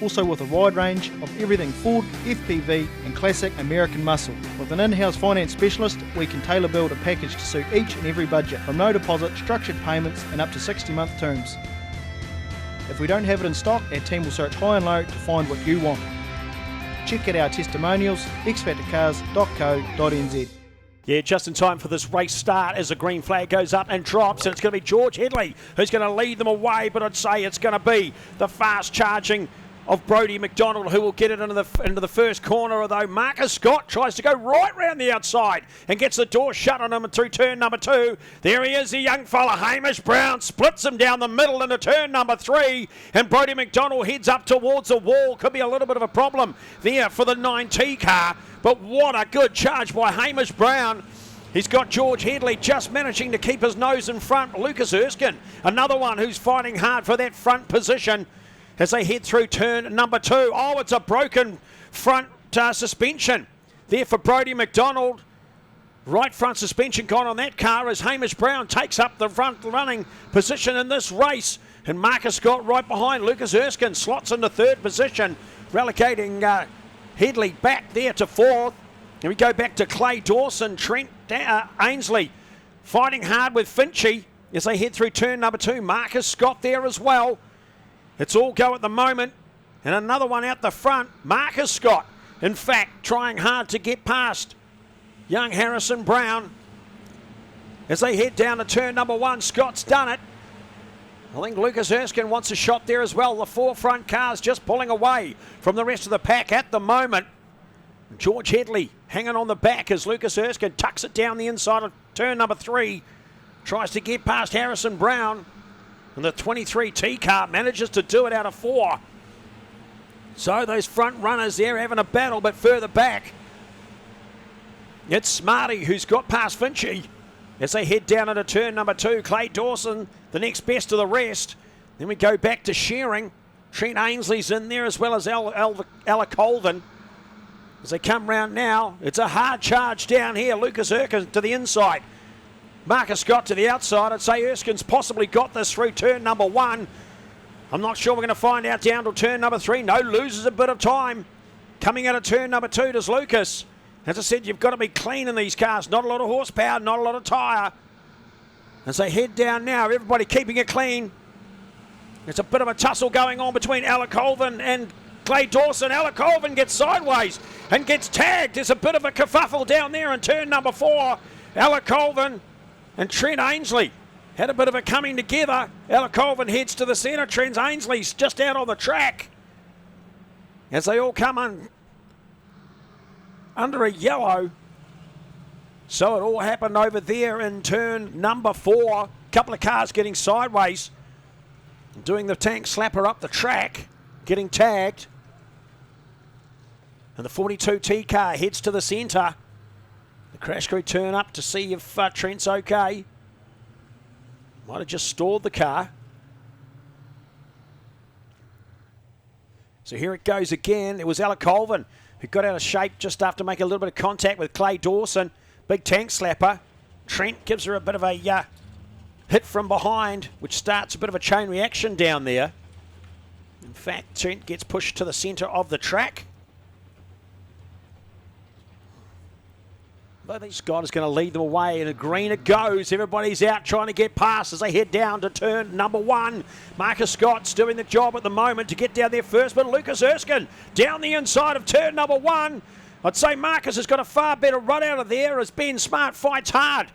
also with a wide range of everything Ford, FPV and classic American muscle. With an in-house finance specialist, we can tailor build a package to suit each and every budget, from no deposit, structured payments and up to 60-month terms. If we don't have it in stock, our team will search high and low to find what you want. Check out our testimonials, xfactorcars.co.nz. Yeah, just in time for this race start as the green flag goes up and drops, and it's going to be George Headley who's going to lead them away, but I'd say it's going to be the fast charging of Brodie McDonald who will get it into the first corner, although Marcus Scott tries to go right round the outside and gets the door shut on him through turn number 2. There he is, the young fella, Hamish Brown, splits him down the middle into turn number 3, and Brodie McDonald heads up towards the wall. Could be a little bit of a problem there for the 9T car, but what a good charge by Hamish Brown. He's got George Headley just managing to keep his nose in front. Lucas Erskine, another one who's fighting hard for that front position as they head through turn number 2. Oh, it's a broken front suspension there for Brodie McDonald. Right front suspension gone on that car as Hamish Brown takes up the front running position in this race. And Marcus Scott right behind. Lucas Erskine slots into 3rd position, relegating Headley back there to 4th. And we go back to Clay Dawson, Trent Ainsley fighting hard with Finchy as they head through turn number 2. Marcus Scott there as well. It's all go at the moment. And another one out the front. Marcus Scott, in fact, trying hard to get past young Harrison Brown. As they head down to turn number 1, Scott's done it. I think Lucas Erskine wants a shot there as well. The 4 front cars just pulling away from the rest of the pack at the moment. George Headley hanging on the back as Lucas Erskine tucks it down the inside of turn number 3. Tries to get past Harrison Brown. And the 23T car manages to do it out of 4. So those front runners there having a battle, but further back, it's Smarty who's got past Finchy as they head down into turn number 2. Clay Dawson, the next best of the rest. Then we go back to Shearing. Trent Ainsley's in there as well as Alec Holden. As they come round now, it's a hard charge down here. Lucas Erskine to the inside. Marcus Scott to the outside. I'd say Erskine's possibly got this through turn number 1. I'm not sure we're going to find out down to turn number 3. No, loses a bit of time. Coming out of turn number 2 does Lucas. As I said, you've got to be clean in these cars. Not a lot of horsepower, not a lot of tyre. As they head down now, everybody keeping it clean. There's a bit of a tussle going on between Alec Colvin and Clay Dawson. Alec Colvin gets sideways and gets tagged. There's a bit of a kerfuffle down there in turn number 4. Alec Colvin and Trent Ainsley had a bit of a coming together. Alec Colvin heads to the centre. Trent Ainsley's just out on the track. As they all come under a yellow. So it all happened over there in turn number 4. A couple of cars getting sideways. Doing the tank slapper up the track. Getting tagged. And the 42T car heads to the centre. The crash crew turn up to see if Trent's okay. Might have just stalled the car. So here it goes again. It was Alec Colvin who got out of shape just after making a little bit of contact with Clay Dawson. Big tank slapper. Trent gives her a bit of a hit from behind, which starts a bit of a chain reaction down there. In fact, Trent gets pushed to the centre of the track. I think Scott is going to lead them away, and a green it goes. Everybody's out trying to get past as they head down to turn number 1. Marcus Scott's doing the job at the moment to get down there first, but Lucas Erskine down the inside of turn number 1. I'd say Marcus has got a far better run out of there as Ben Smart fights hard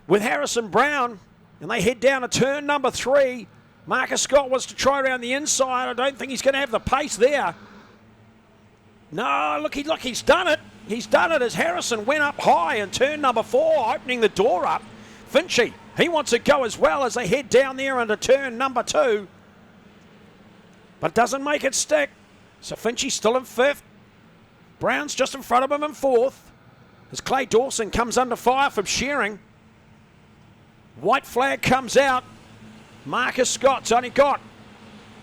with Harrison Brown, and they head down to turn number 3. Marcus Scott wants to try around the inside. I don't think he's going to have the pace there. No, look, he's done it. He's done it as Harrison went up high in turn number 4, opening the door up. Finchy, he wants to go as well as they head down there into turn number 2. But doesn't make it stick. So Finchy's still in 5th. Brown's just in front of him in 4th. As Clay Dawson comes under fire from Shearing. White flag comes out. Marcus Scott's only got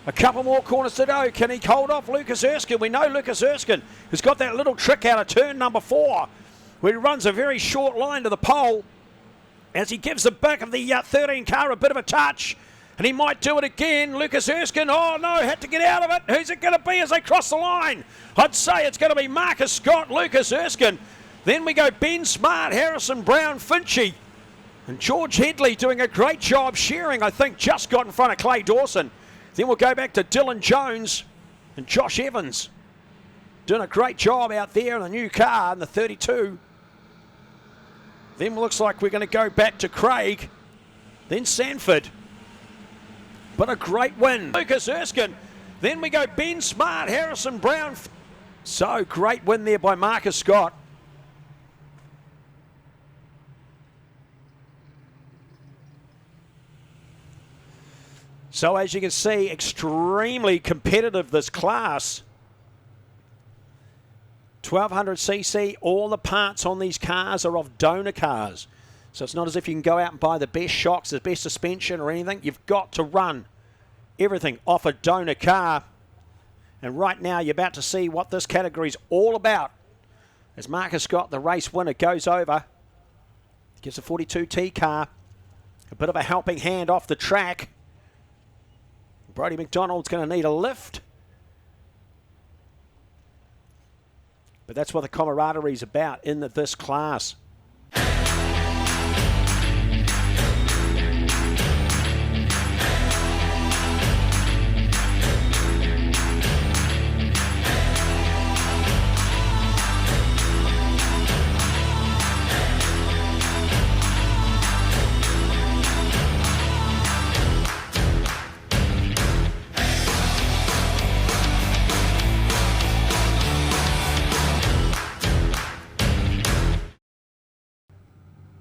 a couple more corners to go. Can he hold off Lucas Erskine? We know Lucas Erskine has got that little trick out of turn number 4 where he runs a very short line to the pole as he gives the back of the 13 car a bit of a touch. And he might do it again. Lucas Erskine, oh no, had to get out of it. Who's it going to be as they cross the line? I'd say it's going to be Marcus Scott, Lucas Erskine. Then we go Ben Smart, Harrison Brown, Finchy. And George Headley doing a great job. Shearing, I think, just got in front of Clay Dawson. Then we'll go back to Dylan Jones and Josh Evans. Doing a great job out there in the new car in the 32. Then it looks like we're going to go back to Craig. Then Sanford. But a great win. Lucas Erskine. Then we go Ben Smart, Harrison Brown. So great win there by Marcus Scott. So as you can see, extremely competitive this class. 1200cc, all the parts on these cars are of donor cars. So it's not as if you can go out and buy the best shocks, the best suspension or anything. You've got to run everything off a donor car. And right now you're about to see what this category is all about. As Marcus Scott, the race winner, goes over. Gives a 42T car a bit of a helping hand off the track. Brodie McDonald's going to need a lift. But that's what the camaraderie is about in this class.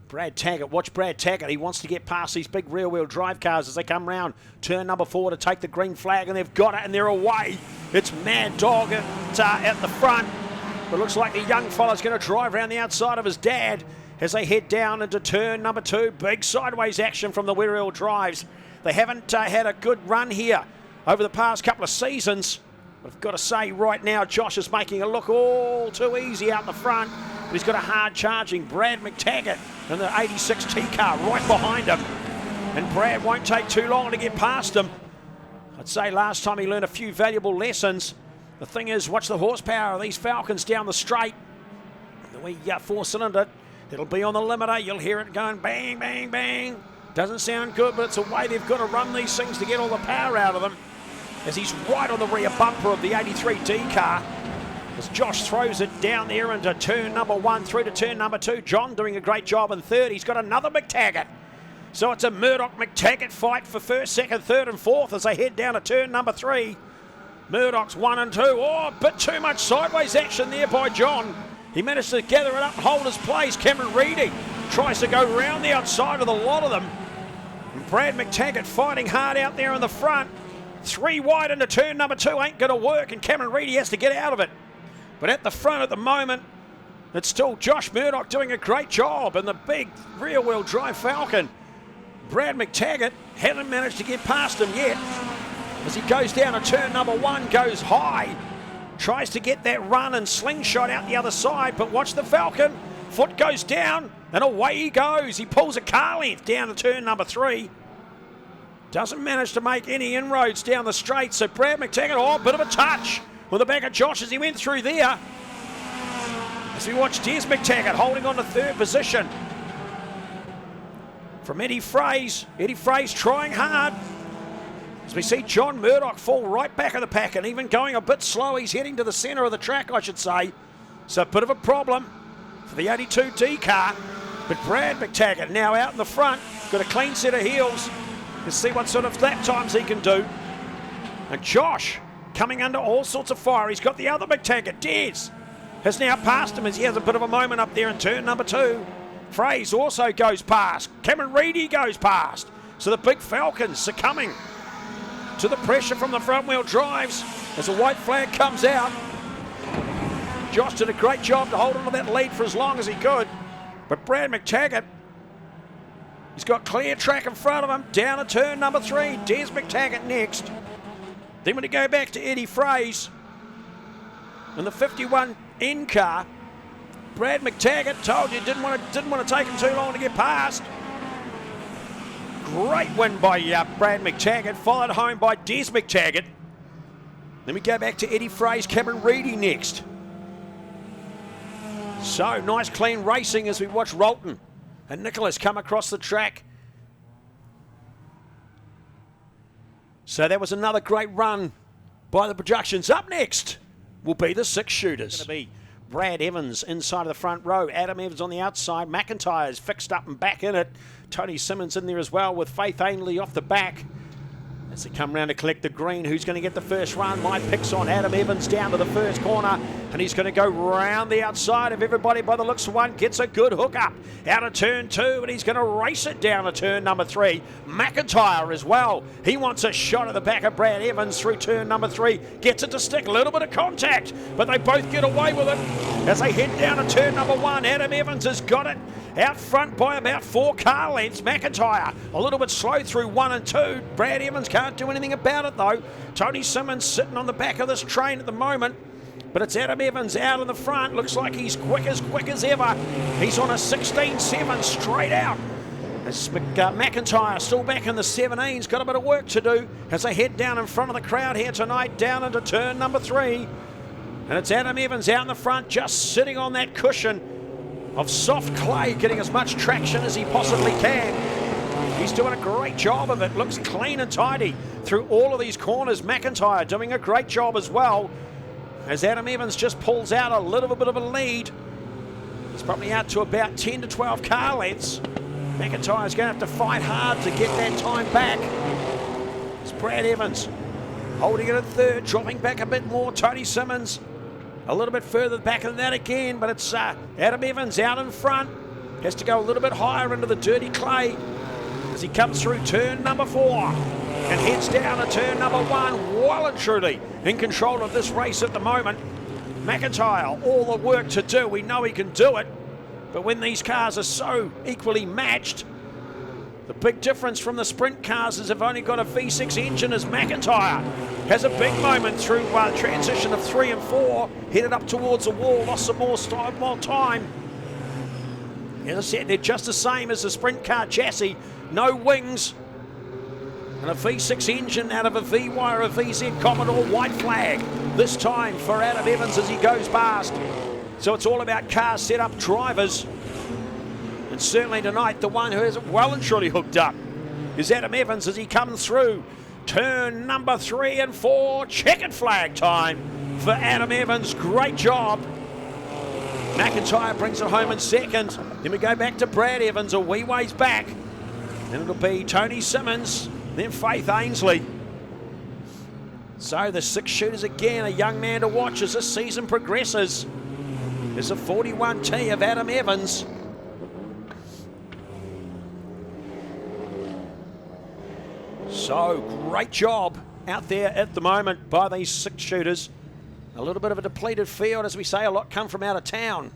Brad Taggart, watch Brad Taggart. He wants to get past these big rear-wheel drive cars as they come round. Turn number 4 to take the green flag, and they've got it, and they're away. It's Mad Dog at the front. But it looks like the young fella's going to drive around the outside of his dad as they head down into turn number 2. Big sideways action from the rear-wheel drives. They haven't had a good run here over the past couple of seasons. I've got to say right now, Josh is making it look all too easy out the front. But he's got a hard charging Brad McTaggart in the 86T car right behind him. And Brad won't take too long to get past him. I'd say last time he learned a few valuable lessons. The thing is, watch the horsepower of these Falcons down the straight. The wee 4-cylinder, it'll be on the limiter. You'll hear it going bang, bang, bang. Doesn't sound good, but it's a way they've got to run these things to get all the power out of them. As he's right on the rear bumper of the 83D car. As Josh throws it down there into turn number 1 through to turn number 2. John doing a great job in third. He's got another McTaggart. So it's a Murdoch-McTaggart fight for first, second, third and fourth as they head down to turn number 3. Murdoch's 1 and 2. Oh, a bit too much sideways action there by John. He managed to gather it up and hold his place. Cameron Reedy tries to go round the outside of the lot of them. And Brad McTaggart fighting hard out there in the front. 3 wide into turn number 2 ain't going to work, and Cameron Reedy has to get out of it. But at the front at the moment, it's still Josh Murdoch doing a great job in the big rear-wheel drive Falcon. Brad McTaggart hasn't managed to get past him yet. As he goes down to turn number 1, goes high. Tries to get that run and slingshot out the other side, but watch the Falcon. Foot goes down, and away he goes. He pulls a car length down to turn number 3. Doesn't manage to make any inroads down the straight, so Brad McTaggart, oh, a bit of a touch with the back of Josh as he went through there. As we watch Des McTaggart holding on to third position. From Eddie Fraze. Eddie Fraze trying hard. As we see John Murdoch fall right back of the pack and even going a bit slow. He's heading to the centre of the track, I should say. So a bit of a problem for the 82D car. But Brad McTaggart now out in the front. Got a clean set of heels. Let's see what sort of lap times he can do. And Josh coming under all sorts of fire. He's got the other McTaggart, Des, has now passed him as he has a bit of a moment up there in turn number 2. Fraze also goes past. Cameron Reedy goes past. So the big Falcons succumbing to the pressure from the front wheel drives as the white flag comes out. Josh did a great job to hold on to that lead for as long as he could. But Brad McTaggart, he's got clear track in front of him. Down to turn number 3. Des McTaggart next. Then when you go back to Eddie Fraze in the 51N car, Brad McTaggart told you didn't want to take him too long to get past. Great win by Brad McTaggart, followed home by Des McTaggart. Then we go back to Eddie Frey's Cameron Reedy next. So, nice clean racing as we watch Rolton and Nicholas come across the track. So that was another great run by the productions. Up next will be the 6 shooters. It's going to be Brad Evans inside of the front row, Adam Evans on the outside, McIntyre's fixed up and back in it, Tony Simmons in there as well with Faith Ainley off the back. As they come round to collect the green, who's going to get the first run? My pick's on Adam Evans down to the first corner, and he's going to go round the outside of everybody by the looks of one. Gets a good hook up out of turn 2, and he's going to race it down to turn number 3. McIntyre as well. He wants a shot at the back of Brad Evans through turn number 3. Gets it to stick, a little bit of contact, but they both get away with it. As they head down to turn number 1, Adam Evans has got it out front by about 4 car lengths. McIntyre a little bit slow through 1 and 2. Brad Evans can't do anything about it though. Tony Simmons sitting on the back of this train at the moment, but it's Adam Evans out in the front. Looks like he's quick as ever. He's on a 16.7 straight out. As McIntyre still back in the 17's, got a bit of work to do as they head down in front of the crowd here tonight, down into turn number 3. And it's Adam Evans out in the front, just sitting on that cushion of soft clay, getting as much traction as he possibly can. He's doing a great job of it. Looks clean and tidy through all of these corners. McIntyre doing a great job as well, as Adam Evans just pulls out a little bit of a lead. He's probably out to about 10 to 12 car lengths. McIntyre's going to have to fight hard to get that time back. It's Brad Evans holding it at third, dropping back a bit more. Tony Simmons a little bit further back than that again, but it's Adam Evans out in front. Has to go a little bit higher into the dirty clay as he comes through turn number 4 and heads down to turn number 1. Well and truly in control of this race at the moment. McIntyre, all the work to do. We know he can do it, but when these cars are so equally matched, the big difference from the sprint cars is they've only got a V6 engine, as McIntyre has a big moment through transition of 3 and 4, headed up towards the wall, lost some more time. As I said, they're just the same as the sprint car chassis, no wings, and a V6 engine out of a V-Wire, a VZ Commodore, white flag this time for Adam Evans as he goes past. So it's all about car setup drivers. And certainly tonight, the one who is well and truly hooked up is Adam Evans as he comes through turn number 3 and 4. Checkered flag time for Adam Evans. Great job. McIntyre brings it home in second. Then we go back to Brad Evans a wee ways back. And it'll be Tony Simmons, then Faith Ainsley. So the 6 shooters again, a young man to watch as this season progresses. There's a 41T of Adam Evans. So, great job out there at the moment by these 6 shooters. A little bit of a depleted field, as we say, a lot come from out of town.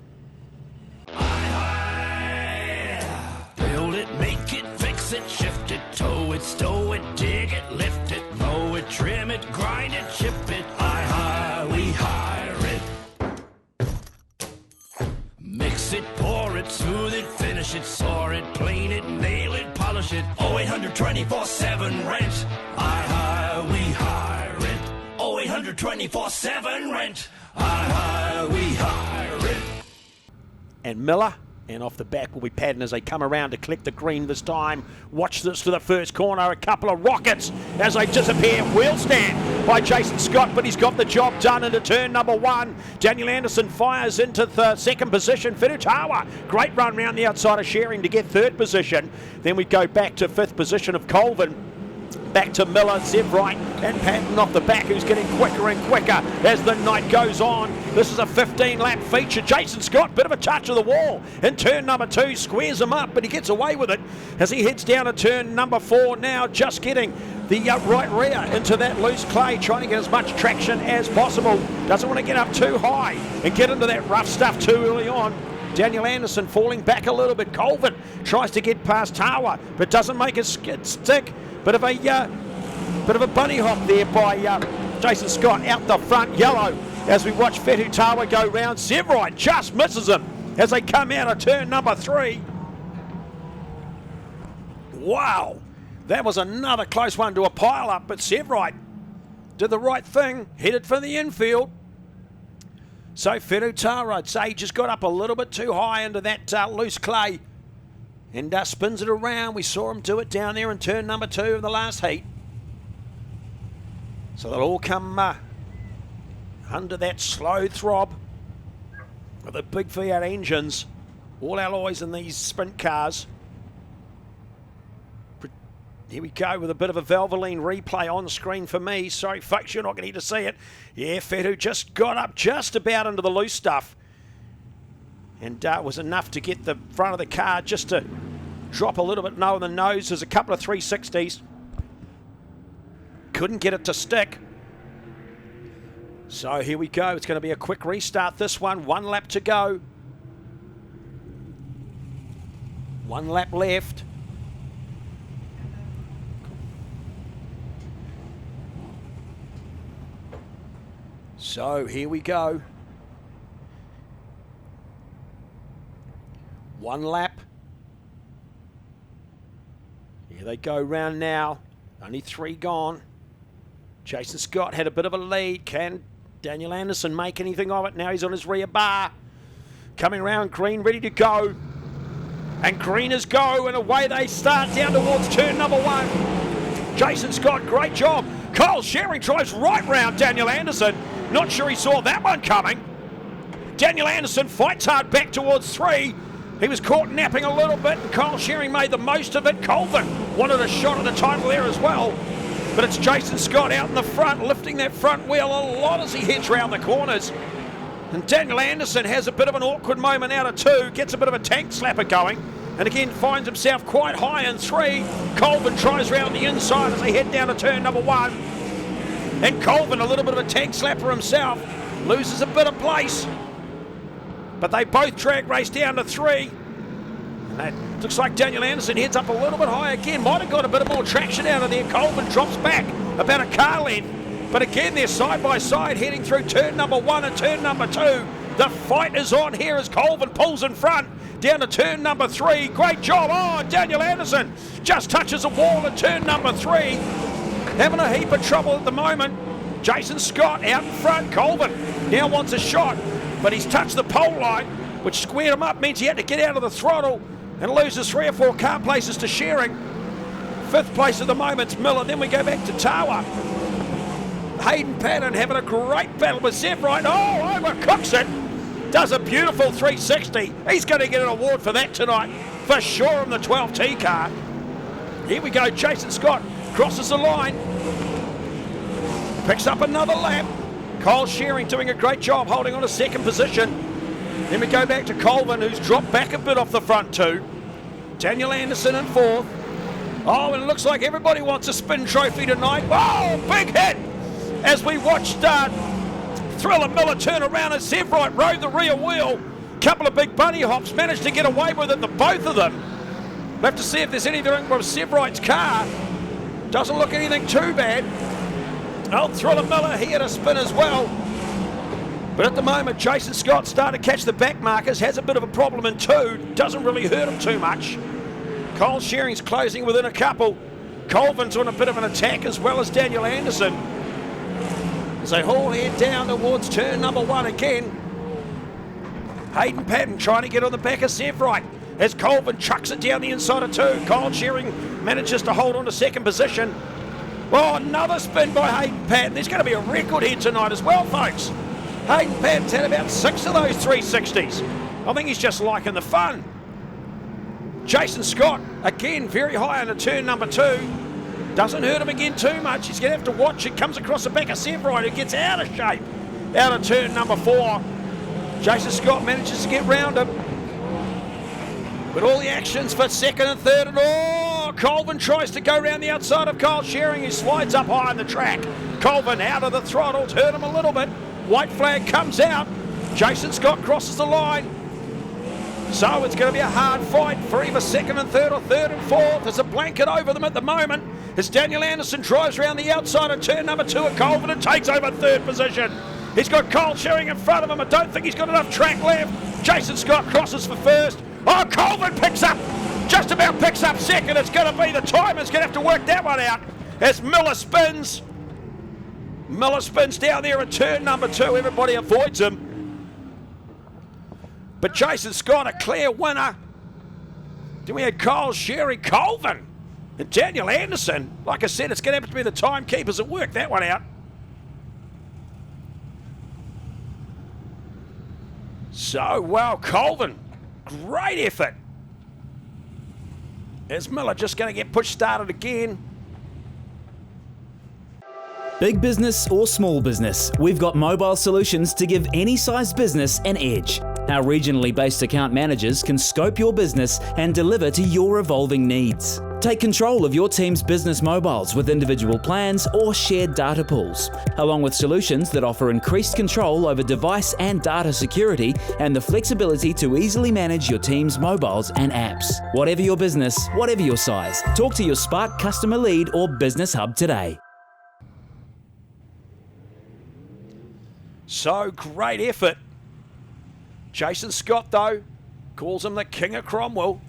Build it, make it, fix it, shift it, tow it, stow it, dig it, lift it, mow it, trim it, grind it, chip it. We hire it. Mix it, pour it, smooth it, finish it, saw it, clean it, nail it, polish it. 0800 24/7 rent. We hire it. 0800 24/7 rent. We hire it. And Miller, and off the back will be Patton as they come around to collect the green this time. Watch this to the first corner, a couple of rockets as they disappear. Wheel stand by Jason Scott, but he's got the job done into turn number 1. Daniel Anderson fires into the second position. Finutawa, great run round the outside of Shearing to get 3rd position. Then we go back to 5th position of Colvin. Back to Miller, Zev Wright, and Patton off the back, who's getting quicker and quicker as the night goes on. This is a 15-lap feature. Jason Scott, bit of a touch of the wall in turn number 2, squares him up, but he gets away with it as he heads down to turn number 4 now, just getting the right rear into that loose clay, trying to get as much traction as possible. Doesn't want to get up too high and get into that rough stuff too early on. Daniel Anderson falling back a little bit. Colvin tries to get past Tawa, but doesn't make it stick. Bit of a bunny hop there by Jason Scott out the front, yellow, as we watch Fetu Tawa go round. Severide just misses him as they come out of turn number 3. Wow, That was another close one to a pile-up, but Severite did the right thing, headed for the infield. So Ferutara, I'd say, just got up a little bit too high into that loose clay and spins it around. We saw him do it down there in turn number 2 of the last heat. So they'll all come under that slow throb of the big V8 engines, all alloys in these sprint cars. Here we go with a bit of a Valvoline replay on screen for me. Sorry, folks, you're not going to get to see it. Yeah, Fetu just got up just about into the loose stuff. And it was enough to get the front of the car just to drop a little bit lower than the nose. There's a couple of 360s. Couldn't get it to stick. So here we go. It's going to be a quick restart, this one. 1 lap to go. 1 lap left. So here we go. 1 lap. Here they go round now. Only 3 gone. Jason Scott had a bit of a lead. Can Daniel Anderson make anything of it? Now he's on his rear bar. Coming around, Green ready to go. And Green is go, and away they start down towards turn number 1. Jason Scott, great job. Kyle Sherry drives right round Daniel Anderson. Not sure he saw that one coming. Daniel Anderson fights hard back towards 3. He was caught napping a little bit, and Kyle Sherry made the most of it. Colvin wanted a shot at the title there as well. But it's Jason Scott out in the front, lifting that front wheel a lot as he heads round the corners. And Daniel Anderson has a bit of an awkward moment out of 2, gets a bit of a tank slapper going, and again finds himself quite high in 3. Colvin tries round the inside as they head down to turn number 1. And Colvin, a little bit of a tank slapper himself, loses a bit of place. But they both drag race down to 3. And that looks like Daniel Anderson heads up a little bit high again. Might have got a bit of more traction out of there. Colvin drops back about a car length. But again, they're side by side heading through turn number 1 and turn number 2. The fight is on here as Colvin pulls in front down to turn number 3. Great job. Oh, Daniel Anderson just touches a wall at turn number 3. Having a heap of trouble at the moment. Jason Scott out in front. Colvin now wants a shot, but he's touched the pole line, which squared him up, means he had to get out of the throttle and loses 3 or 4 car places to Shearing. 5th place at the moment's Miller. Then we go back to Tawa. Hayden Patton having a great battle with Severite. Oh, overcooks it. Does a beautiful 360. He's going to get an award for that tonight, for sure, in the 12T car. Here we go. Jason Scott crosses the line. Picks up another lap. Kyle Shearing doing a great job holding on to 2nd position. Then we go back to Colvin, who's dropped back a bit off the front 2. Daniel Anderson in 4th. Oh, and it looks like everybody wants a spin trophy tonight. Oh, big hit! As we watched Thriller Miller turn around as Severite rode the rear wheel. Couple of big bunny hops, managed to get away with it, the both of them. We'll have to see if there's anything from Severite's car. Doesn't look anything too bad. Oh, Thriller Miller, he had a spin as well. But at the moment, Jason Scott started to catch the back markers, has a bit of a problem in 2, doesn't really hurt him too much. Kyle Shearing's closing within a couple. Colvin's on a bit of an attack as well as Daniel Anderson. As they all head down towards turn number 1 again. Hayden Patton trying to get on the back of Severite as Colvin chucks it down the inside of 2. Kyle Shearing manages to hold on to 2nd position. Oh, another spin by Hayden Patton. There's going to be a record here tonight as well, folks. Hayden Patton's had about 6 of those 360s. I think he's just liking the fun. Jason Scott, again, very high into turn number 2. Doesn't hurt him again too much. He's going to have to watch it. Comes across the back of Severite, who gets out of shape out of turn number 4. Jason Scott manages to get round him. But all the actions for 2nd and 3rd, and Colvin tries to go around the outside of Kyle Shearing, who slides up high on the track. Colvin out of the throttle, hurt him a little bit. White flag comes out. Jason Scott crosses the line. So it's going to be a hard fight for either 2nd and 3rd or 3rd and 4th. There's a blanket over them at the moment as Daniel Anderson drives around the outside of turn number 2 at Colvin and takes over 3rd position. He's got Kyle Shearing in front of him. I don't think he's got enough track left. Jason Scott crosses for 1st. Oh, Colvin picks up just about picks up second. It's going to be the timer's going to have to work that one out as Miller spins. Miller spins down there at turn number 2. Everybody avoids him. But Jason Scott, a clear winner. Then we had Kyle Sherry Colvin and Daniel Anderson. Like I said, it's going to have to be the timekeepers that work that one out. So, well, Colvin, great effort. Is Miller just going to get pushed started again? Big business or small business, we've got mobile solutions to give any size business an edge. Our regionally based account managers can scope your business and deliver to your evolving needs. Take control of your team's business mobiles with individual plans or shared data pools, along with solutions that offer increased control over device and data security and the flexibility to easily manage your team's mobiles and apps. Whatever your business, whatever your size, talk to your Spark customer lead or business hub today. So, great effort. Jason Scott, though, calls him the King of Cromwell.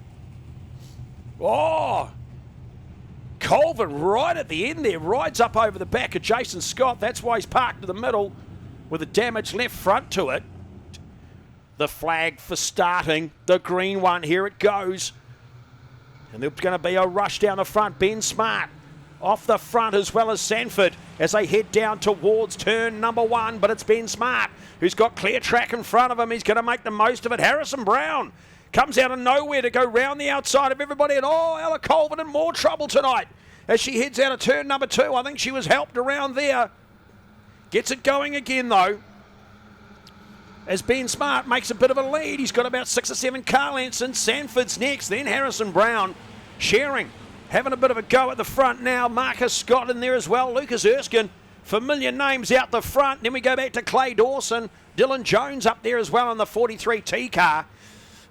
Oh! Colvin right at the end there, rides up over the back of Jason Scott. That's why he's parked in the middle with a damaged left front to it. The flag for starting, the green one, here it goes. And there's going to be a rush down the front. Ben Smart off the front as well as Sanford as they head down towards turn number 1. But it's Ben Smart who's got clear track in front of him. He's going to make the most of it. Harrison Brown comes out of nowhere to go round the outside of everybody. And Ella Colvin in more trouble tonight as she heads out of turn number 2. I think she was helped around there. Gets it going again though, as Ben Smart makes a bit of a lead. He's got about 6 or 7 car lengths, and Sanford's next. Then Harrison Brown sharing. Having a bit of a go at the front now. Marcus Scott in there as well. Lucas Erskine, familiar names out the front. Then we go back to Clay Dawson. Dylan Jones up there as well in the 43T car.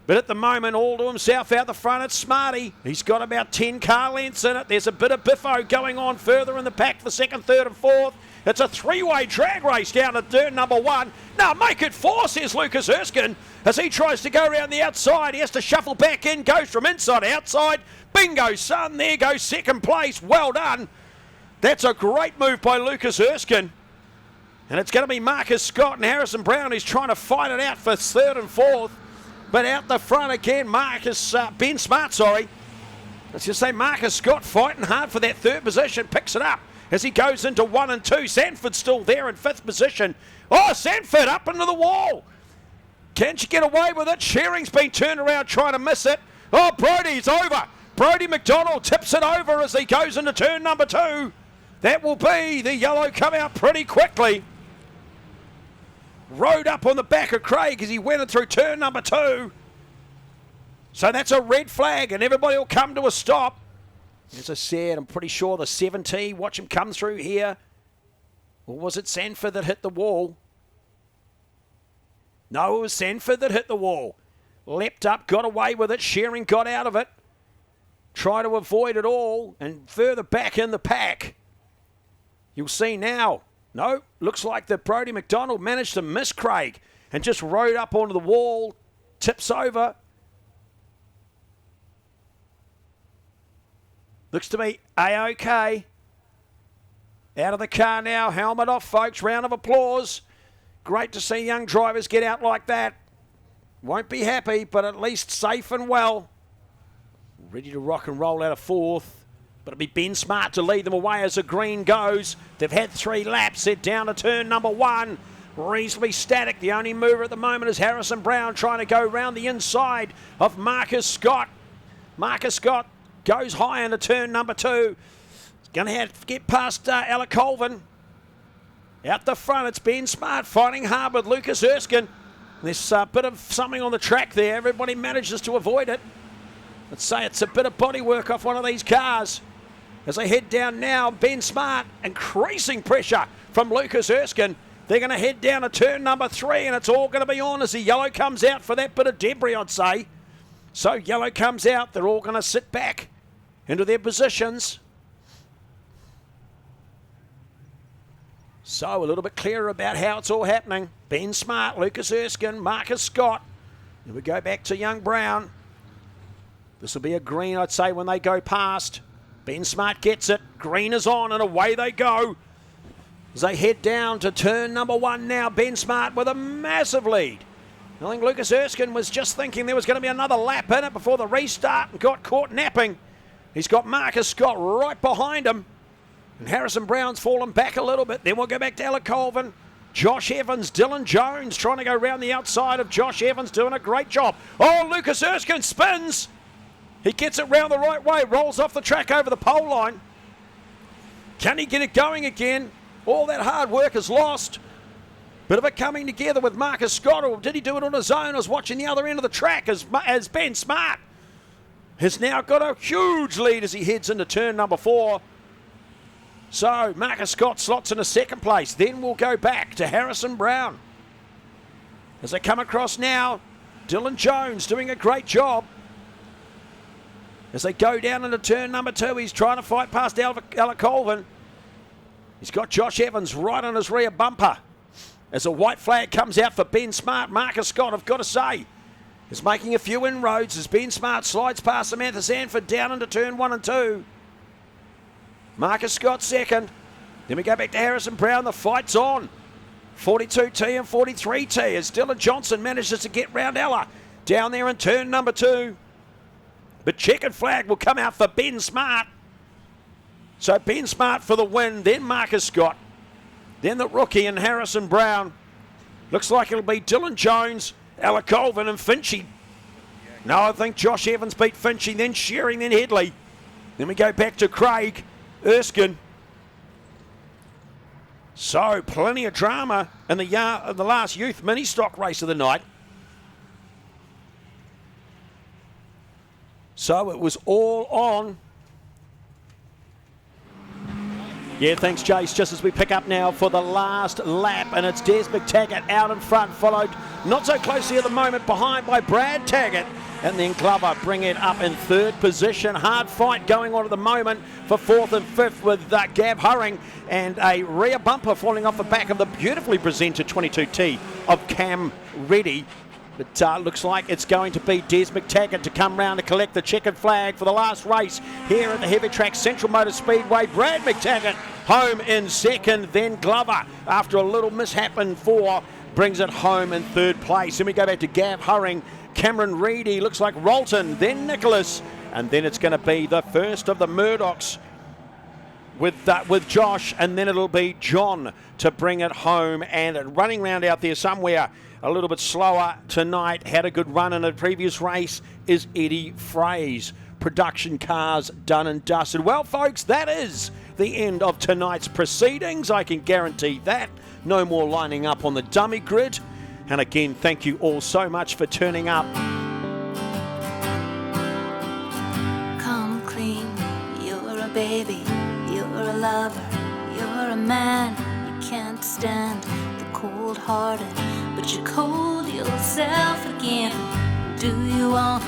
But at the moment, all to himself out the front, it's Smarty. He's got about 10 car lengths in it. There's a bit of biffo going on further in the pack for second, third and fourth. It's a 3-way drag race down to turn number 1. Now make it 4, says Lucas Erskine, as he tries to go around the outside. He has to shuffle back in, goes from inside to outside. Bingo, son. There goes second place. Well done. That's a great move by Lucas Erskine. And it's going to be Marcus Scott and Harrison Brown who's trying to fight it out for third and fourth. But out the front again, Ben Smart, Let's just say Marcus Scott fighting hard for that third position, picks it up as he goes into 1 and 2. Sanford's still there in 5th position. Oh, Sanford up into the wall. Can she get away with it? Shearing's been turned around trying to miss it. Oh, Brody's over. Brody McDonald tips it over as he goes into turn number 2. That will be the yellow come out pretty quickly. Rode up on the back of Craig as he went through turn number 2. So that's a red flag and everybody will come to a stop. As I said, I'm pretty sure the 7T, watch him come through here. Or was it Sanford that hit the wall? No, it was Sanford that hit the wall. Leapt up, got away with it. Shearing got out of it. Try to avoid it all. And further back in the pack, you'll see now. No, looks like that Brody McDonald managed to miss Craig and just rode up onto the wall. Tips over. Looks to be A-OK. Out of the car now. Helmet off, folks. Round of applause. Great to see young drivers get out like that. Won't be happy, but at least safe and well. Ready to rock and roll out of 4th. But it'll be Ben Smart to lead them away as the green goes. They've had 3 laps. They're down to turn number 1. Reasonably static. The only mover at the moment is Harrison Brown trying to go round the inside of Marcus Scott. Marcus Scott goes high into turn number 2. He's going to have to get past Ella Colvin. Out the front, it's Ben Smart fighting hard with Lucas Erskine. There's a bit of something on the track there. Everybody manages to avoid it. Let's say it's a bit of body work off one of these cars. As they head down now, Ben Smart, increasing pressure from Lucas Erskine. They're going to head down to turn number 3, and it's all going to be on as the yellow comes out for that bit of debris, I'd say. So yellow comes out. They're all going to sit back into their positions. So a little bit clearer about how it's all happening. Ben Smart, Lucas Erskine, Marcus Scott. And we go back to young Brown. This will be a green, I'd say, when they go past. Ben Smart gets it. Green is on, and away they go. As they head down to turn number 1 now, Ben Smart with a massive lead. I think Lucas Erskine was just thinking there was going to be another lap in it before the restart and got caught napping. He's got Marcus Scott right behind him. And Harrison Brown's fallen back a little bit. Then we'll go back to Alec Colvin. Josh Evans, Dylan Jones trying to go round the outside of Josh Evans, doing a great job. Oh, Lucas Erskine spins. He gets it round the right way, rolls off the track over the pole line. Can he get it going again? All that hard work is lost. Bit of it coming together with Marcus Scott, or did he do it on his own? I was watching the other end of the track as Ben Smart has now got a huge lead as he heads into turn number 4. So Marcus Scott slots into second place. Then we'll go back to Harrison Brown. As they come across now, Dylan Jones doing a great job. As they go down into turn number 2, he's trying to fight past Alec Colvin. He's got Josh Evans right on his rear bumper. As a white flag comes out for Ben Smart, Marcus Scott, I've got to say, is making a few inroads as Ben Smart slides past Samantha Sanford down into turn 1 and 2. Marcus Scott second. Then we go back to Harrison Brown. The fight's on. 42T and 43T as Dylan Johnson manages to get round Ella down there in turn number 2. But checkered flag will come out for Ben Smart. So Ben Smart for the win, then Marcus Scott, then the rookie and Harrison Brown. Looks like it'll be Dylan Jones, Alec Colvin and Finchy. No, I think Josh Evans beat Finchy, then Shearing, then Headley. Then we go back to Craig Erskine. So plenty of drama in the last youth mini stock race of the night. So it was all on. Yeah, thanks, Jace. Just as we pick up now for the last lap, and it's Des McTaggart out in front, followed not so closely at the moment behind by Brad Taggart. And then Glover bring it up in third position. Hard fight going on at the moment for fourth and fifth with Gav Hurring and a rear bumper falling off the back of the beautifully presented 22T of Cam Reddy. But looks like it's going to be Des McTaggart to come round to collect the checkered flag for the last race here at the heavy track Central Motor Speedway. Brad McTaggart home in second, then Glover, after a little mishap in 4, brings it home in third place. Then we go back to Gav Hurring, Cameron Reedy, looks like Rolton, then Nicholas, and then it's going to be the first of the Murdochs with Josh, and then it'll be John to bring it home. And running round out there somewhere a little bit slower tonight, had a good run in a previous race, is Eddie Fraze. Production cars done and dusted. Well, folks, that is the end of tonight's proceedings. I can guarantee that. No more lining up on the dummy grid. And again, thank you all so much for turning up. Come clean, you're a baby, you're a lover, you're a man. You can't stand the cold-hearted, but you cold yourself again. Do you wanna